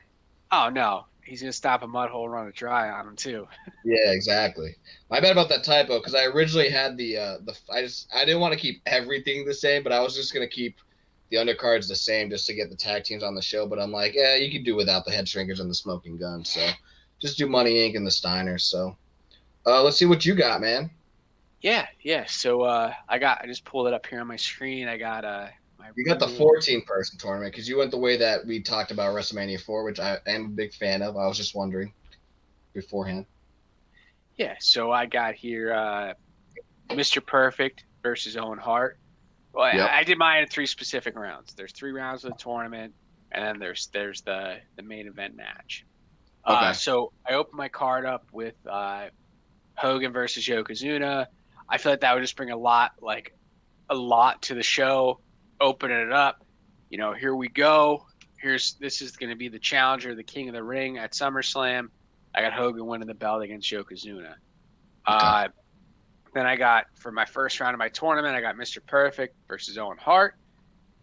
Oh no, he's gonna stop a mud hole and run it dry on him too. Yeah, exactly. My bad about that typo because I originally had I didn't want to keep everything the same, but I was just gonna keep the undercards the same just to get the tag teams on the show. But I'm like, yeah, you can do without the head shrinkers and the smoking gun. So just do Money Inc. and the Steiners. So let's see what you got, man. Yeah. So I just pulled it up here on my screen. I got you got the 14-person tournament because you went the way that we talked about WrestleMania 4, which I am a big fan of. I was just wondering beforehand. Yeah, so I got here Mr. Perfect versus Owen Hart. Well, I did mine in 3 specific rounds. There's 3 rounds of the tournament, and then there's the main event match. Okay. So I opened my card up with Hogan versus Yokozuna. I feel like that would just bring a lot to the show. Opening it up, here we go. This is going to be the challenger, the king of the ring at SummerSlam. I got Hogan winning the belt against Yokozuna. Okay. Then I got, for my first round of my tournament, I got Mr. Perfect versus Owen Hart,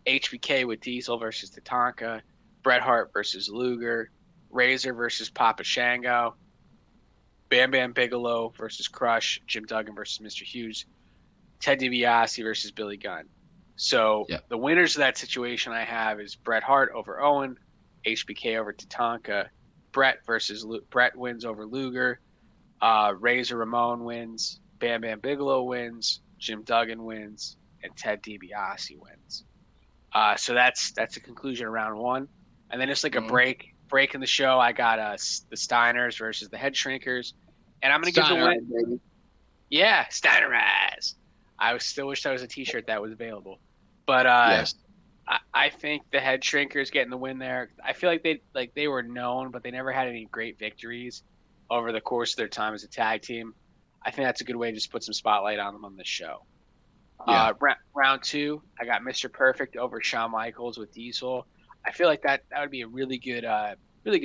HBK with Diesel versus Tatanka, Bret Hart versus Luger, Razor versus Papa Shango, Bam Bam Bigelow versus Crush, Jim Duggan versus Mr. Hughes, Ted DiBiase versus Billy Gunn. So Yep. the winners of that situation I have is Bret Hart over Owen, HBK over Tatanka, Bret wins over Luger, Razor Ramon wins, Bam Bam Bigelow wins, Jim Duggan wins, and Ted DiBiase wins. So that's a conclusion of round one, and then it's like a break in the show. I got the Steiners versus the Head Shrinkers, and I'm gonna give the win. Baby. Yeah, Steiners. I still wish that was a T-shirt that was available, but Yes. I think the Head Shrinkers getting the win there. I feel like they were known, but they never had any great victories over the course of their time as a tag team. I think that's a good way to just put some spotlight on them on this show. Yeah. Round two, I got Mr. Perfect over Shawn Michaels with Diesel. I feel like that would be a really good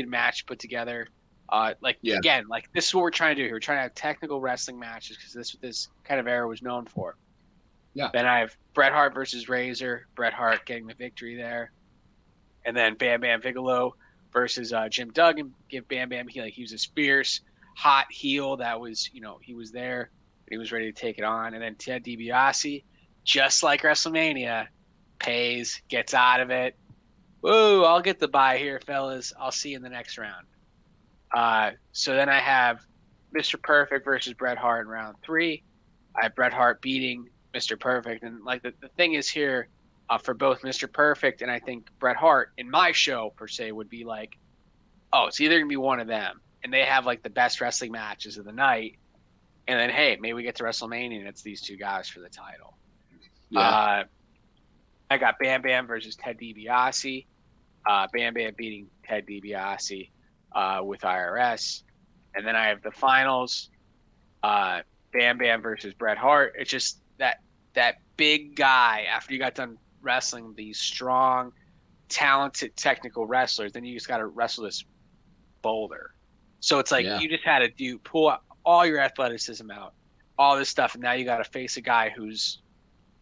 match put together. Again, like this is what we're trying to do here. We're trying to have technical wrestling matches because this is what this kind of era was known for. Yeah. Then I have Bret Hart versus Razor. Bret Hart getting the victory there, and then Bam Bam Bigelow versus Jim Duggan. Give Bam Bam he was a fierce, hot heel that was he was there and he was ready to take it on. And then Ted DiBiase, just like WrestleMania, pays, gets out of it. Woo! I'll get the bye here, fellas. I'll see you in the next round. So then I have Mr. Perfect versus Bret Hart in round three. I have Bret Hart beating Mr. Perfect. And like the thing is here for both Mr. Perfect and I think Bret Hart in my show per se would be like, oh, it's either going to be one of them. And they have like the best wrestling matches of the night. And then, hey, maybe we get to WrestleMania and it's these two guys for the title. Yeah. I got Bam Bam versus Ted DiBiase. Bam Bam beating Ted DiBiase with IRS. And then I have the finals. Bam Bam versus Bret Hart. It's just that big guy after you got done wrestling these strong, talented, technical wrestlers, then you just got to wrestle this boulder. So it's like you just had to pull all your athleticism out, all this stuff, and now you got to face a guy who's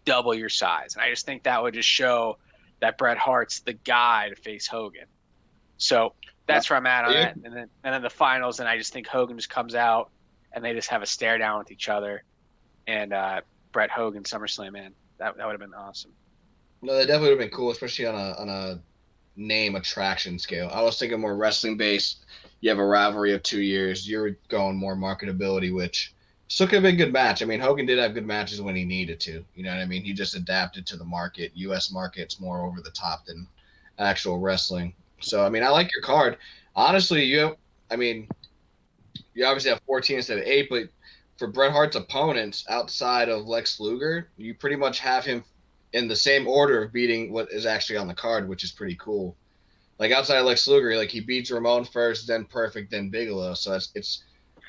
double your size. And I just think that would just show that Bret Hart's the guy to face Hogan. So that's where I'm at on that. And then the finals, and I just think Hogan just comes out and they just have a stare down with each other. And Bret Hogan SummerSlam, man, that would have been awesome. No, that definitely would have been cool, especially on a name attraction scale. I was thinking more wrestling based. You have a rivalry of 2 years. You're going more marketability, which still could have been a good match. I mean, Hogan did have good matches when he needed to. You know what I mean? He just adapted to the market. U.S. market's more over the top than actual wrestling. So, I mean, I like your card. Honestly, you obviously have 14 instead of 8, but for Bret Hart's opponents outside of Lex Luger, you pretty much have him in the same order of beating what is actually on the card, which is pretty cool. Like outside of Lex Luger, like he beats Ramon first, then Perfect, then Bigelow. So it's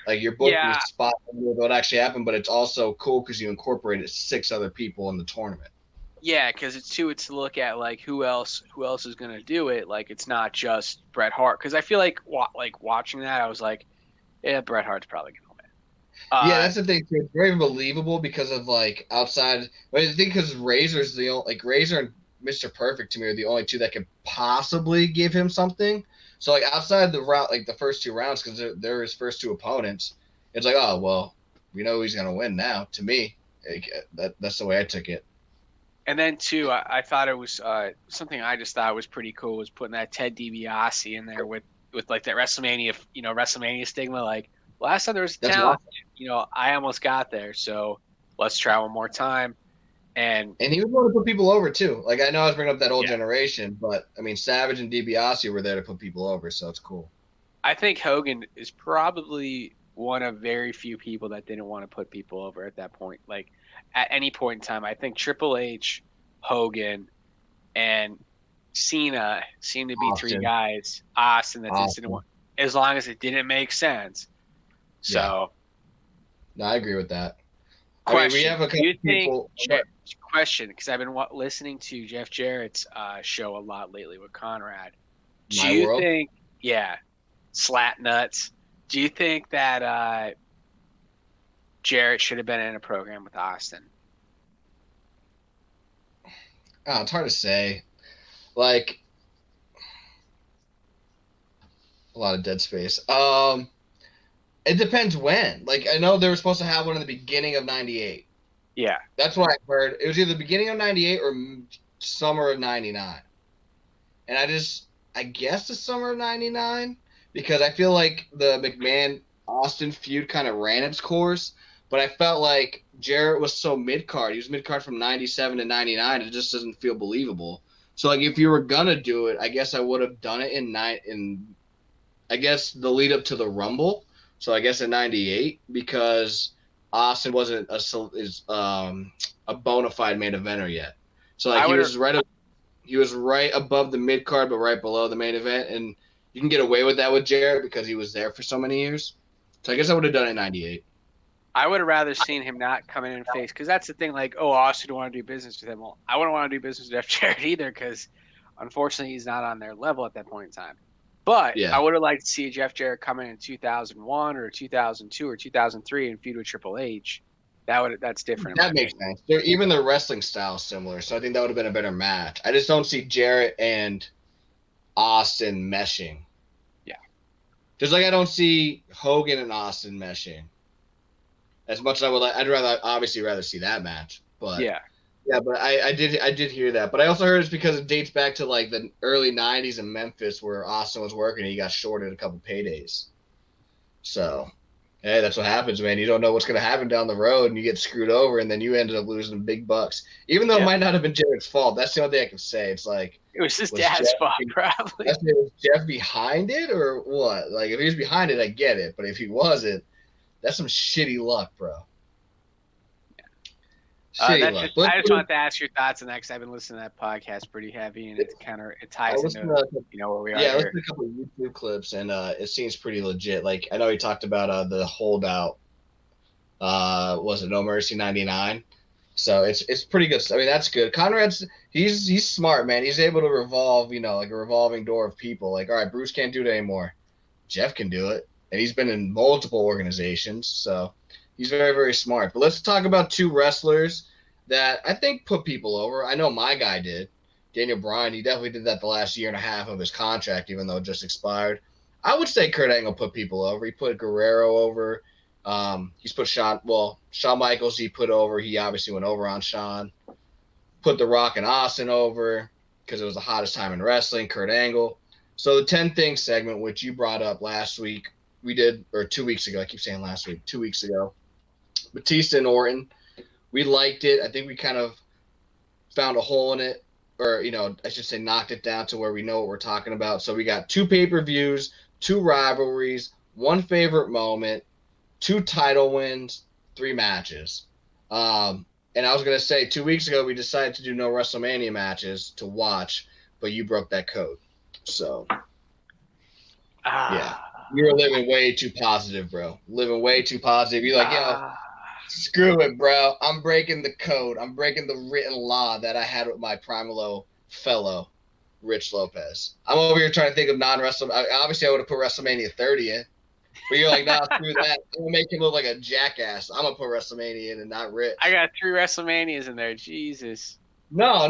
like you're booking the spot what actually happened, but it's also cool because you incorporated 6 other people in the tournament. Yeah, because it's to look at like who else is gonna do it. Like it's not just Bret Hart. Because I feel like watching that, I was like, yeah, Bret Hart's probably gonna win. Yeah, that's the thing. It's very believable because of like outside. I think because Razor's the only Razor and Mr. Perfect to me are the only two that could possibly give him something. So like outside the route, like the first 2 rounds, because they're his first 2 opponents, it's like, oh well, we know he's gonna win now. To me, that's the way I took it. And then too, I thought it was something I just thought was pretty cool was putting that Ted DiBiase in there with like that WrestleMania stigma. Like last time there was talent, awesome. I almost got there, so let's try one more time. And he was going to put people over too. Like I know I was bringing up that old generation, but I mean Savage and DiBiase were there to put people over, so it's cool. I think Hogan is probably one of very few people that didn't want to put people over at that point. Like at any point in time, I think Triple H, Hogan, and Cena seemed to be Austin. 3 guys. Austin that just didn't want, as long as it didn't make sense. So, no, I agree with that. Question: I mean, we have a couple people. Question, because I've been listening to Jeff Jarrett's show a lot lately with Conrad. Do My you World? think? Yeah, Slat Nuts. Do you think that Jarrett should have been in a program with Austin? Oh, it's hard to say. Like, a lot of dead space. It depends when. Like, I know they were supposed to have one in the beginning of '98. Yeah. That's what I heard. It was either the beginning of '98 or summer of '99. And I guess the summer of '99, because I feel like the McMahon-Austin feud kind of ran its course. But I felt like Jarrett was so mid-card. He was mid-card from '97 to '99. It just doesn't feel believable. So, like, if you were going to do it, I guess I would have done it in I guess, the lead up to the Rumble. So I guess in '98, because Austin wasn't a bona fide main eventer yet. So like he was right above the mid card, but right below the main event, and you can get away with that with Jarrett because he was there for so many years. So I guess I would have done it in '98. I would have rather seen him not come in and face, because that's the thing. Like, oh, Austin don't want to do business with him. Well, I wouldn't want to do business with Jeff Jarrett either, because unfortunately he's not on their level at that point in time. But Yeah. I would have liked to see Jeff Jarrett come in 2001 or 2002 or 2003 and feud with Triple H. That's different. That makes sense. Even their wrestling style is similar, so I think that would have been a better match. I just don't see Jarrett and Austin meshing. Yeah. Just like I don't see Hogan and Austin meshing. As much as I would like, I'd rather see that match. But yeah, but I did hear that. But I also heard it's because it dates back to like the early '90s in Memphis, where Austin was working and he got shorted a couple paydays. So, hey, that's what happens, man. You don't know what's going to happen down the road, and you get screwed over, and then you ended up losing big bucks. Even though it might not have been Jarrett's fault, that's the only thing I can say. It's like it was his dad's fault, probably. Was Jeff behind it or what? Like if he was behind it, I get it. But if he wasn't, that's some shitty luck, bro. I just wanted to ask your thoughts on that, because I've been listening to that podcast pretty heavy, and it ties into where we are. Yeah, I listened to a couple of YouTube clips, and it seems pretty legit. Like I know he talked about the holdout. Was it No Mercy '99? So it's pretty good. I mean, that's good. Conrad's he's smart, man. He's able to revolve, like a revolving door of people. Like, all right, Bruce can't do it anymore. Jeff can do it, and he's been in multiple organizations, so he's very, very smart. But let's talk about two wrestlers that I think put people over. I know my guy did. Daniel Bryan, he definitely did that the last year and a half of his contract, even though it just expired. I would say Kurt Angle put people over. He put Guerrero over. He's put Shawn Michaels he put over. He obviously went over on Shawn. Put The Rock and Austin over because it was the hottest time in wrestling, Kurt Angle. So the 10 Things segment, which you brought up last week, we did, or 2 weeks ago. I keep saying last week, 2 weeks ago. Batista and Orton. We liked it. I think we kind of found a hole in it, or, I should say knocked it down to where we know what we're talking about. So we got 2 pay-per-views, 2 rivalries, 1 favorite moment, 2 title wins, 3 matches. And I was going to say 2 weeks ago we decided to do no WrestleMania matches to watch, but you broke that code. So, yeah. You were living way too positive, bro. Living way too positive. You're like, screw it, bro. I'm breaking the code. I'm breaking the written law that I had with my Primalo fellow, Rich Lopez. I'm over here trying to think of non-WrestleMania. Obviously, I would have put WrestleMania 30 in. But you're like, nah, screw that. I'm going to make him look like a jackass. I'm going to put WrestleMania in and not Rich. I got 3 WrestleManias in there. Jesus. No.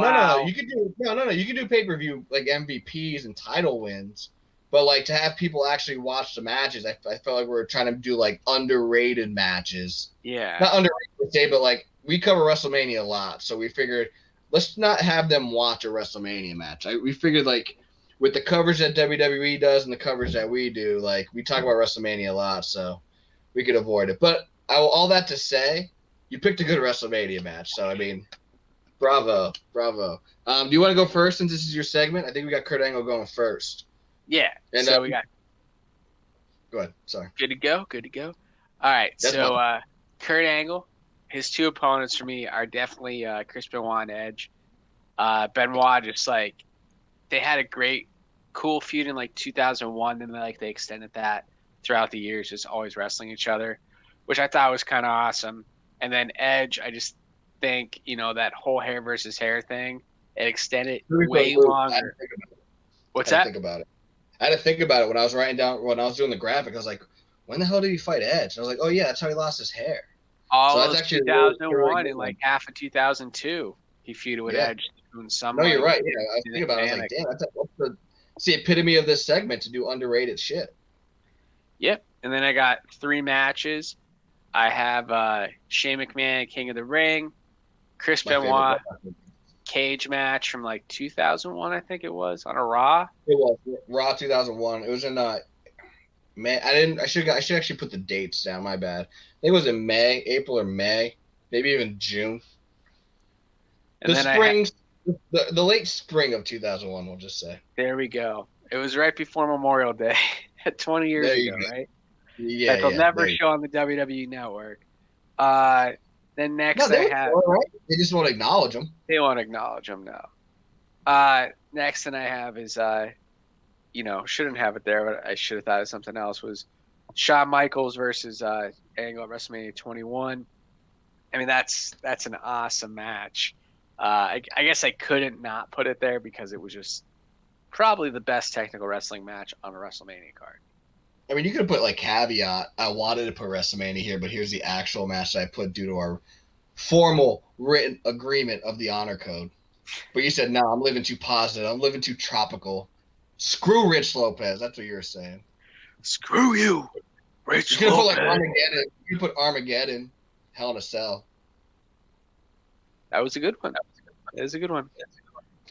You could do You could do pay-per-view like MVPs and title wins. But, like, to have people actually watch the matches, I felt like we were trying to do, like, underrated matches. Yeah. Not underrated per se, but, like, we cover WrestleMania a lot. So we figured, let's not have them watch a WrestleMania match. We figured, like, with the coverage that WWE does and the coverage that we do, like, we talk about WrestleMania a lot, so we could avoid it. But all that to say, you picked a good WrestleMania match. So, I mean, bravo. Do you want to go first since this is your segment? I think we got Kurt Angle going first. Yeah. And so we got. Go ahead. Sorry. Good to go. All right. Kurt Angle, his 2 opponents for me are definitely Chris Benoit and Edge. Benoit just they had a great, cool feud in 2001, and they extended that throughout the years, just always wrestling each other, which I thought was kind of awesome. And then Edge, I just think that whole hair versus hair thing, it extended way longer. What's that? I had to think about it when I was writing down, when I was doing the graphic. I was like, when the hell did he fight Edge? And I was like, oh, yeah, that's how he lost his hair. All So that's of actually a really 2001 good and one. like half of 2002, he feuded with Yeah. Edge in some No, way. you're right. Yeah, I was Didn't thinking about it. I was like, panic. damn, that's the epitome of this segment to do underrated shit. Yep. And then I got 3 matches. I have Shane McMahon, King of the Ring, Chris My favorite. Benoit cage match from like 2001, I think it was, on a Raw. It was Raw 2001. It was in May. I should actually put the dates down. My bad. I think it was in May, April or May, maybe even June. And The then spring, the late spring of 2001. We'll just say. there we go. It was right before Memorial Day, 20 years There you ago, go. right? Yeah, That they'll yeah. never show on the WWE Network. Then next No, they I were have. all right. They just won't acknowledge them. They won't acknowledge them now. Next thing I have is shouldn't have it there, but I should have thought of something else. Was Shawn Michaels versus Angle at WrestleMania 21. I mean, that's an awesome match. I guess I couldn't not put it there because it was just probably the best technical wrestling match on a WrestleMania card. I mean, you could put like caveat. I wanted to put WrestleMania here, but here's the actual match that I put due to our formal written agreement of the honor code. But you said, no, I'm living too positive. I'm living too tropical. Screw Rich Lopez. That's what you were saying. Screw you, Rich You could Lopez. put like Armageddon. You could put Armageddon. Hell in a Cell. That was a good one. That was a good one.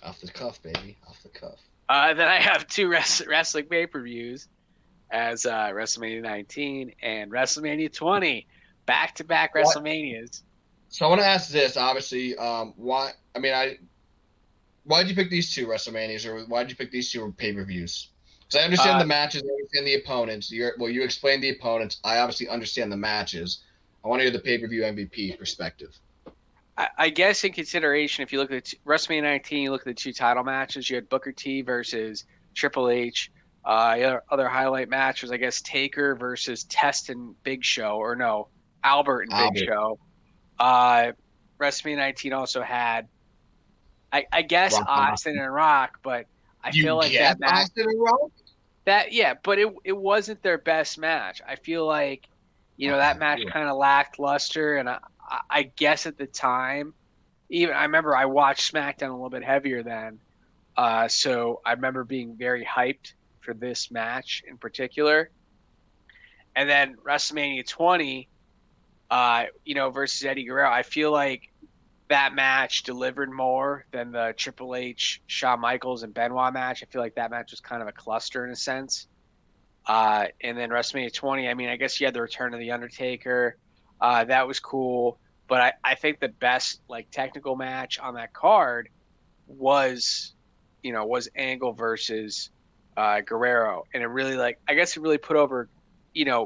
Off the cuff, baby. Off the cuff. Then I have 2 wrestling pay-per-views as WrestleMania 19 and WrestleMania 20. Back-to-back WrestleManias. So I want to ask this, obviously, why did you pick these 2 WrestleManias, or why did you pick these 2 pay-per-views? Because I understand the matches, I understand the opponents. You explained the opponents. I obviously understand the matches. I want to hear the pay-per-view MVP perspective. I guess in consideration, if you look at WrestleMania 19, you look at the 2 title matches. You had Booker T versus Triple H. Other highlight match was, I guess, Taker versus Test and Big Show, or no, Albert and Big Show. WrestleMania 19 also had, I guess, Austin and Rock, but I feel like that match. Austin and Rock? But it wasn't their best match. I feel like, that match kind of lacked luster, and I guess at the time, even I remember I watched SmackDown a little bit heavier then, so I remember being very hyped for this match in particular. And then WrestleMania 20, versus Eddie Guerrero, I feel like that match delivered more than the Triple H, Shawn Michaels, and Benoit match. I feel like that match was kind of a cluster in a sense. And then WrestleMania 20, I mean, I guess you had the return of The Undertaker. That was cool. But I think the best technical match on that card was Angle versus Guerrero. And it really I guess it really put over,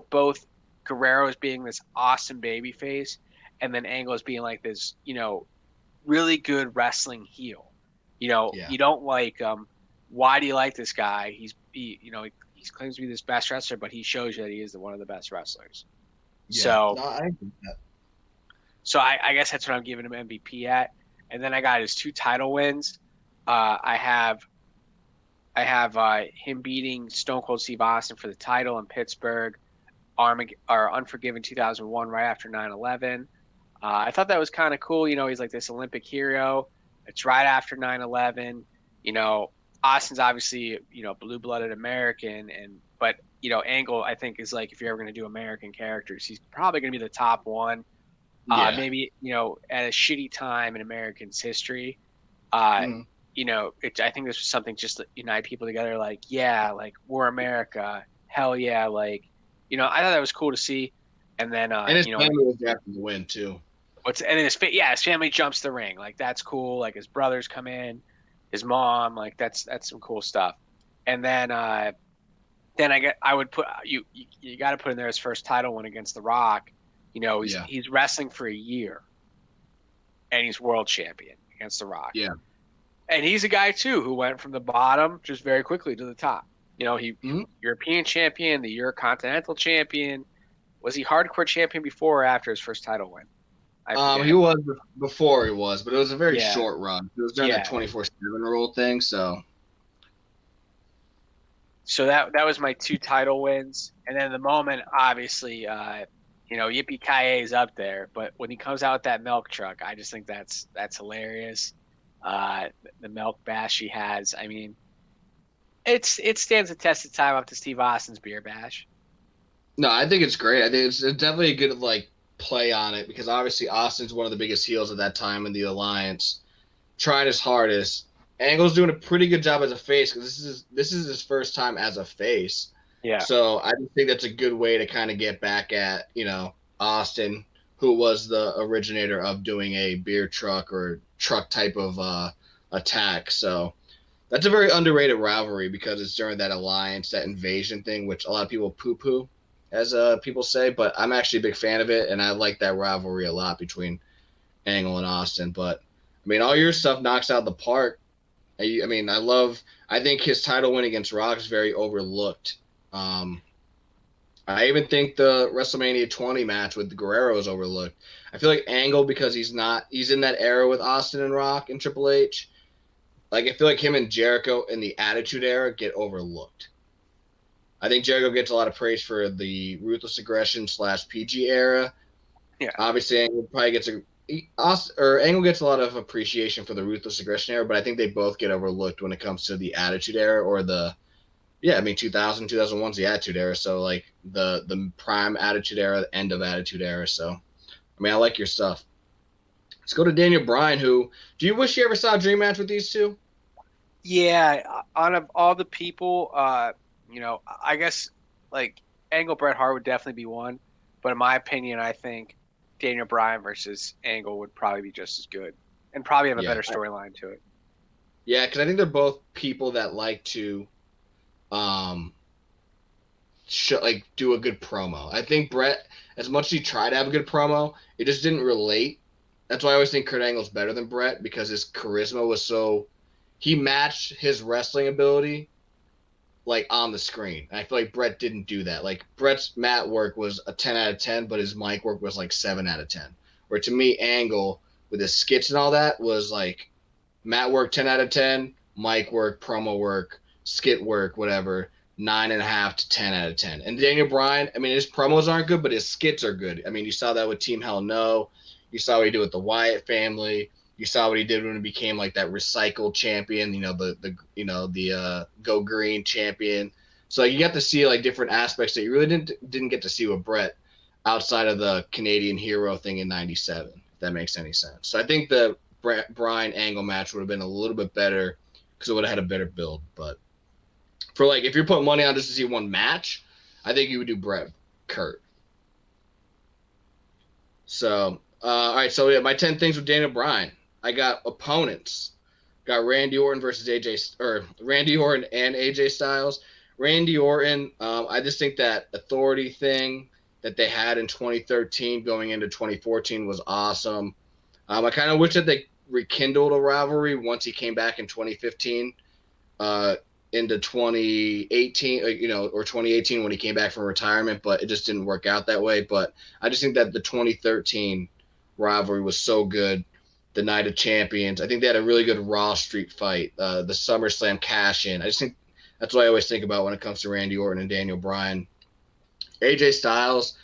both Guerrero as being this awesome babyface and then Angle as being like this, really good wrestling heel. You don't like why do you like this guy? He claims to be this best wrestler, but he shows you that he is one of the best wrestlers. Yeah. So, no, I agree with that. So I guess that's what I'm giving him MVP at. And then I got his 2 title wins. I have him beating Stone Cold Steve Austin for the title in Pittsburgh, Unforgiven 2001, right after 9/11. I thought that was kind of cool. He's like this Olympic hero. It's right after 9/11. Austin's obviously, blue-blooded American, but Angle, I think, is like, if you're ever going to do American characters, he's probably going to be the top one. Maybe, at a shitty time in Americans' history. I think this was something just to unite people together. We're America. Hell yeah. I thought that was cool to see. And then, and his family was after the win too. His family jumps the ring. That's cool. His brothers come in, his mom, that's some cool stuff. And then I would put you got to put in there his first title win against The Rock. He's wrestling for a year, and he's world champion against The Rock. Yeah, and he's a guy too who went from the bottom just very quickly to the top. He European champion, the Eurocontinental champion. Was he hardcore champion before or after his first title win? He was before he was, but it was a very short run. It was during that 24/7 rule thing. So that was my 2 title wins, and then the moment, obviously, Yippee-ki-yay is up there, but when he comes out with that milk truck, I just think that's hilarious. The milk bash he has, I mean, it stands the test of time up to Steve Austin's beer bash. No, I think it's great. I think it's definitely a good play on it because obviously Austin's one of the biggest heels at that time in the alliance, trying his hardest. Angle's doing a pretty good job as a face because this is his first time as a face. Yeah. So I think that's a good way to kind of get back at Austin, who was the originator of doing a beer truck or truck type of attack. So that's a very underrated rivalry because it's during that alliance, that invasion thing, which a lot of people poo-poo, as people say. But I'm actually a big fan of it, and I like that rivalry a lot between Angle and Austin. But I mean, all your stuff knocks out the park. I think his title win against Rock is very overlooked. I even think the WrestleMania 20 match with Guerrero is overlooked. I feel like Angle, because he's in that era with Austin and Rock and Triple H. Like, I feel like him and Jericho in the Attitude Era get overlooked. I think Jericho gets a lot of praise for the Ruthless Aggression / PG era. Yeah. Obviously, Angle probably gets Angle gets a lot of appreciation for the Ruthless Aggression era, but I think they both get overlooked when it comes to the Attitude Era or 2001's the Attitude Era. So like the prime Attitude Era, the end of Attitude Era. So, I mean, I like your stuff. Let's go to Daniel Bryan. Do you wish you ever saw a dream match with these two? Yeah, out of all the people, I guess like Angle Bret Hart would definitely be one, but in my opinion, I think Daniel Bryan versus Angle would probably be just as good and probably have a better storyline to it. Yeah, because I think they're both people that like to do a good promo. I think Bret, as much as he tried to have a good promo, it just didn't relate. That's why I always think Kurt Angle's better than Bret, because his charisma was he matched his wrestling ability like on the screen. And I feel like Bret didn't do that. Like, Bret's mat work was a 10 out of 10, but his mic work was like 7 out of 10. Where to me, Angle with his skits and all that was like mat work 10 out of 10, mic work, promo work, skit work, whatever, 9.5 to 10 out of 10. And Daniel Bryan, I mean, his promos aren't good, but his skits are good. I mean, you saw that with Team Hell No. You saw what he did with the Wyatt family. You saw what he did when he became like that recycled champion, the Go Green champion. So you got to see like different aspects that you really didn't get to see with Bret outside of the Canadian hero thing in '97, if that makes any sense. So I think the Bryan Angle match would have been a little bit better because it would have had a better build. But for like, if you're putting money on just to see one match, I think you would do Bret Kurt. So, all right. So yeah, my 10 things with Daniel Bryan. I got opponents. Got Randy Orton versus Randy Orton and AJ Styles. Randy Orton, I just think that authority thing that they had in 2013 going into 2014 was awesome. I kind of wish that they rekindled a rivalry once he came back in 2015 into 2018, or 2018 when he came back from retirement, but it just didn't work out that way. But I just think that the 2013 rivalry was so good. The Night of Champions. I think they had a really good Raw Street fight. The SummerSlam cash-in. I just think that's what I always think about when it comes to Randy Orton and Daniel Bryan. AJ Styles,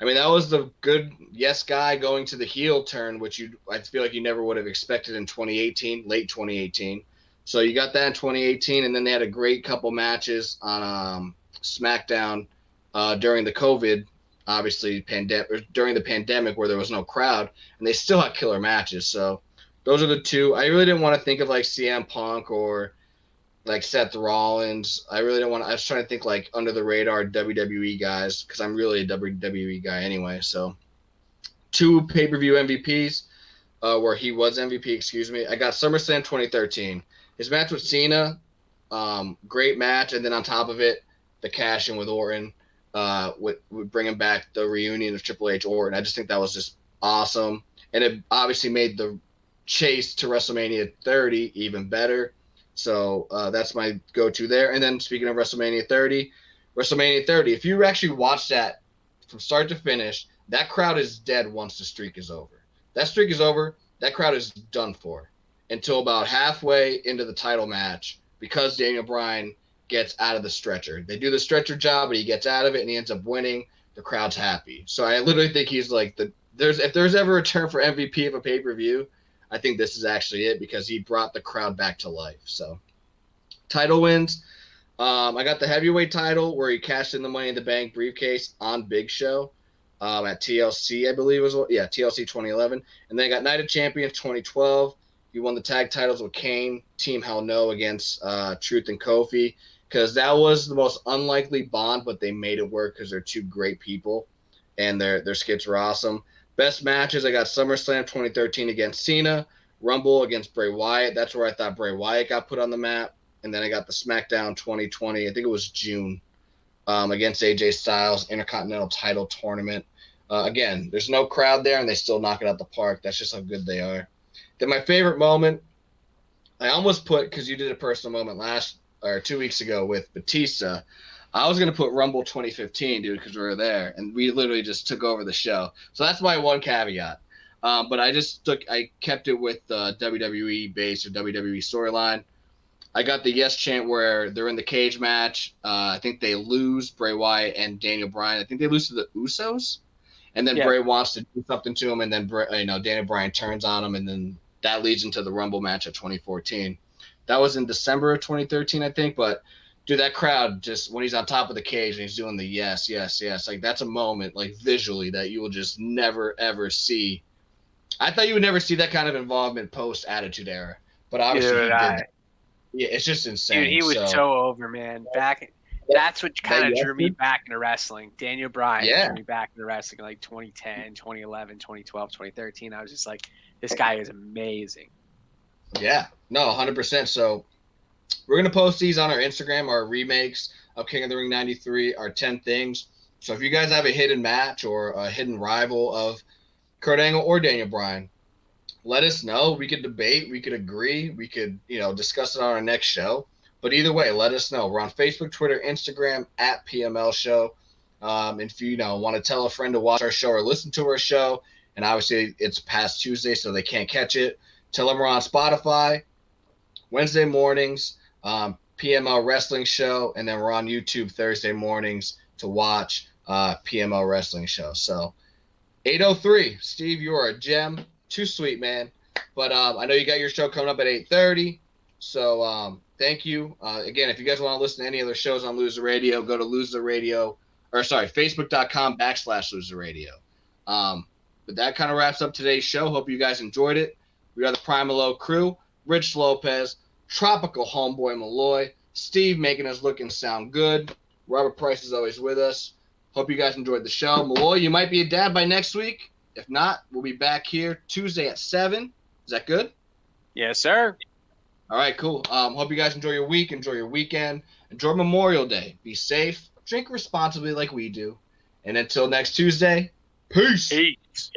I mean, that was the good yes guy going to the heel turn, which I feel like you never would have expected in 2018, late 2018. So you got that in 2018, and then they had a great couple matches on SmackDown during the COVID, obviously, during the pandemic where there was no crowd, and they still had killer matches. So those are the two. I really didn't want to think of like CM Punk or like Seth Rollins. I really didn't want to. I was trying to think like under the radar WWE guys, because I'm really a WWE guy anyway. So 2 pay-per-view MVPs, where he was MVP, excuse me. I got SummerSlam 2013. His match with Cena, great match. And then on top of it, the cash-in with Orton. With bringing back the reunion of Triple H Orton. I just think that was just awesome. And it obviously made the chase to WrestleMania 30 even better. So that's my go-to there. And then speaking of WrestleMania 30, if you actually watch that from start to finish, that crowd is dead once the streak is over. That streak is over. That crowd is done for until about halfway into the title match, because Daniel Bryan gets out of the stretcher. They do the stretcher job, but he gets out of it, and he ends up winning. the crowd's happy. So I literally think he's like if there's ever a term for MVP of a pay-per-view, I think this is actually it because he brought the crowd back to life. So title wins. I got the heavyweight title where he cashed in the Money in the Bank briefcase on Big Show at TLC, I believe TLC 2011. And then I got Night of Champions 2012. He won the tag titles with Kane, Team Hell No against Truth and Kofi, because that was the most unlikely bond, but they made it work because they're two great people, and their skits were awesome. Best matches, I got SummerSlam 2013 against Cena, Rumble against Bray Wyatt. That's where I thought Bray Wyatt got put on the map. And then I got the SmackDown 2020, I think it was June, against AJ Styles, Intercontinental title tournament. Again, there's no crowd there, and they still knock it out the park. That's just how good they are. Then my favorite moment, I almost put, because you did a personal moment 2 weeks ago with Batista, I was going to put Rumble 2015, dude, because we were there, and we literally just took over the show. So that's my one caveat. But I kept it with WWE base or WWE storyline. I got the yes chant where they're in the cage match. I think they lose, Bray Wyatt and Daniel Bryan. I think they lose to the Usos. And then Bray wants to do something to him, and then Daniel Bryan turns on him, and then that leads into the Rumble match of 2014. That was in December of 2013, I think. But, dude, that crowd, just when he's on top of the cage and he's doing the yes, yes, yes, like that's a moment, like visually, that you will just never, ever see. I thought you would never see that kind of involvement post-Attitude Era. But obviously he did. Yeah, it's just insane. Dude, he was so over, man. That's what kind of drew me back into wrestling. Daniel Bryan drew me back into wrestling in like 2010, 2011, 2012, 2013. I was just like, this guy is amazing. Yeah. No, 100%. So we're going to post these on our Instagram, our remakes of King of the Ring 93, our 10 things. So if you guys have a hidden match or a hidden rival of Kurt Angle or Daniel Bryan, let us know. We could debate. We could agree. We could, discuss it on our next show. But either way, let us know. We're on Facebook, Twitter, Instagram, at PML Show. If you want to tell a friend to watch our show or listen to our show, and obviously it's past Tuesday, so they can't catch it, tell them we're on Spotify, Wednesday mornings, PML Wrestling Show, and then we're on YouTube Thursday mornings to watch PML Wrestling Show. So 8:03, Steve, you are a gem. Too sweet, man. But I know you got your show coming up at 8:30. So thank you. Again, if you guys want to listen to any other shows on Loser Radio, go to Facebook.com/Loser Radio. But that kind of wraps up today's show. Hope you guys enjoyed it. We are the Primal crew. Rich Lopez, Tropical Homeboy Malloy, Steve making us look and sound good. Robert Price is always with us. Hope you guys enjoyed the show. Malloy, you might be a dad by next week. If not, we'll be back here Tuesday at 7. Is that good? Yes, sir. All right, cool. Hope you guys enjoy your week, enjoy your weekend, enjoy Memorial Day. Be safe, drink responsibly like we do. And until next Tuesday, peace. Peace.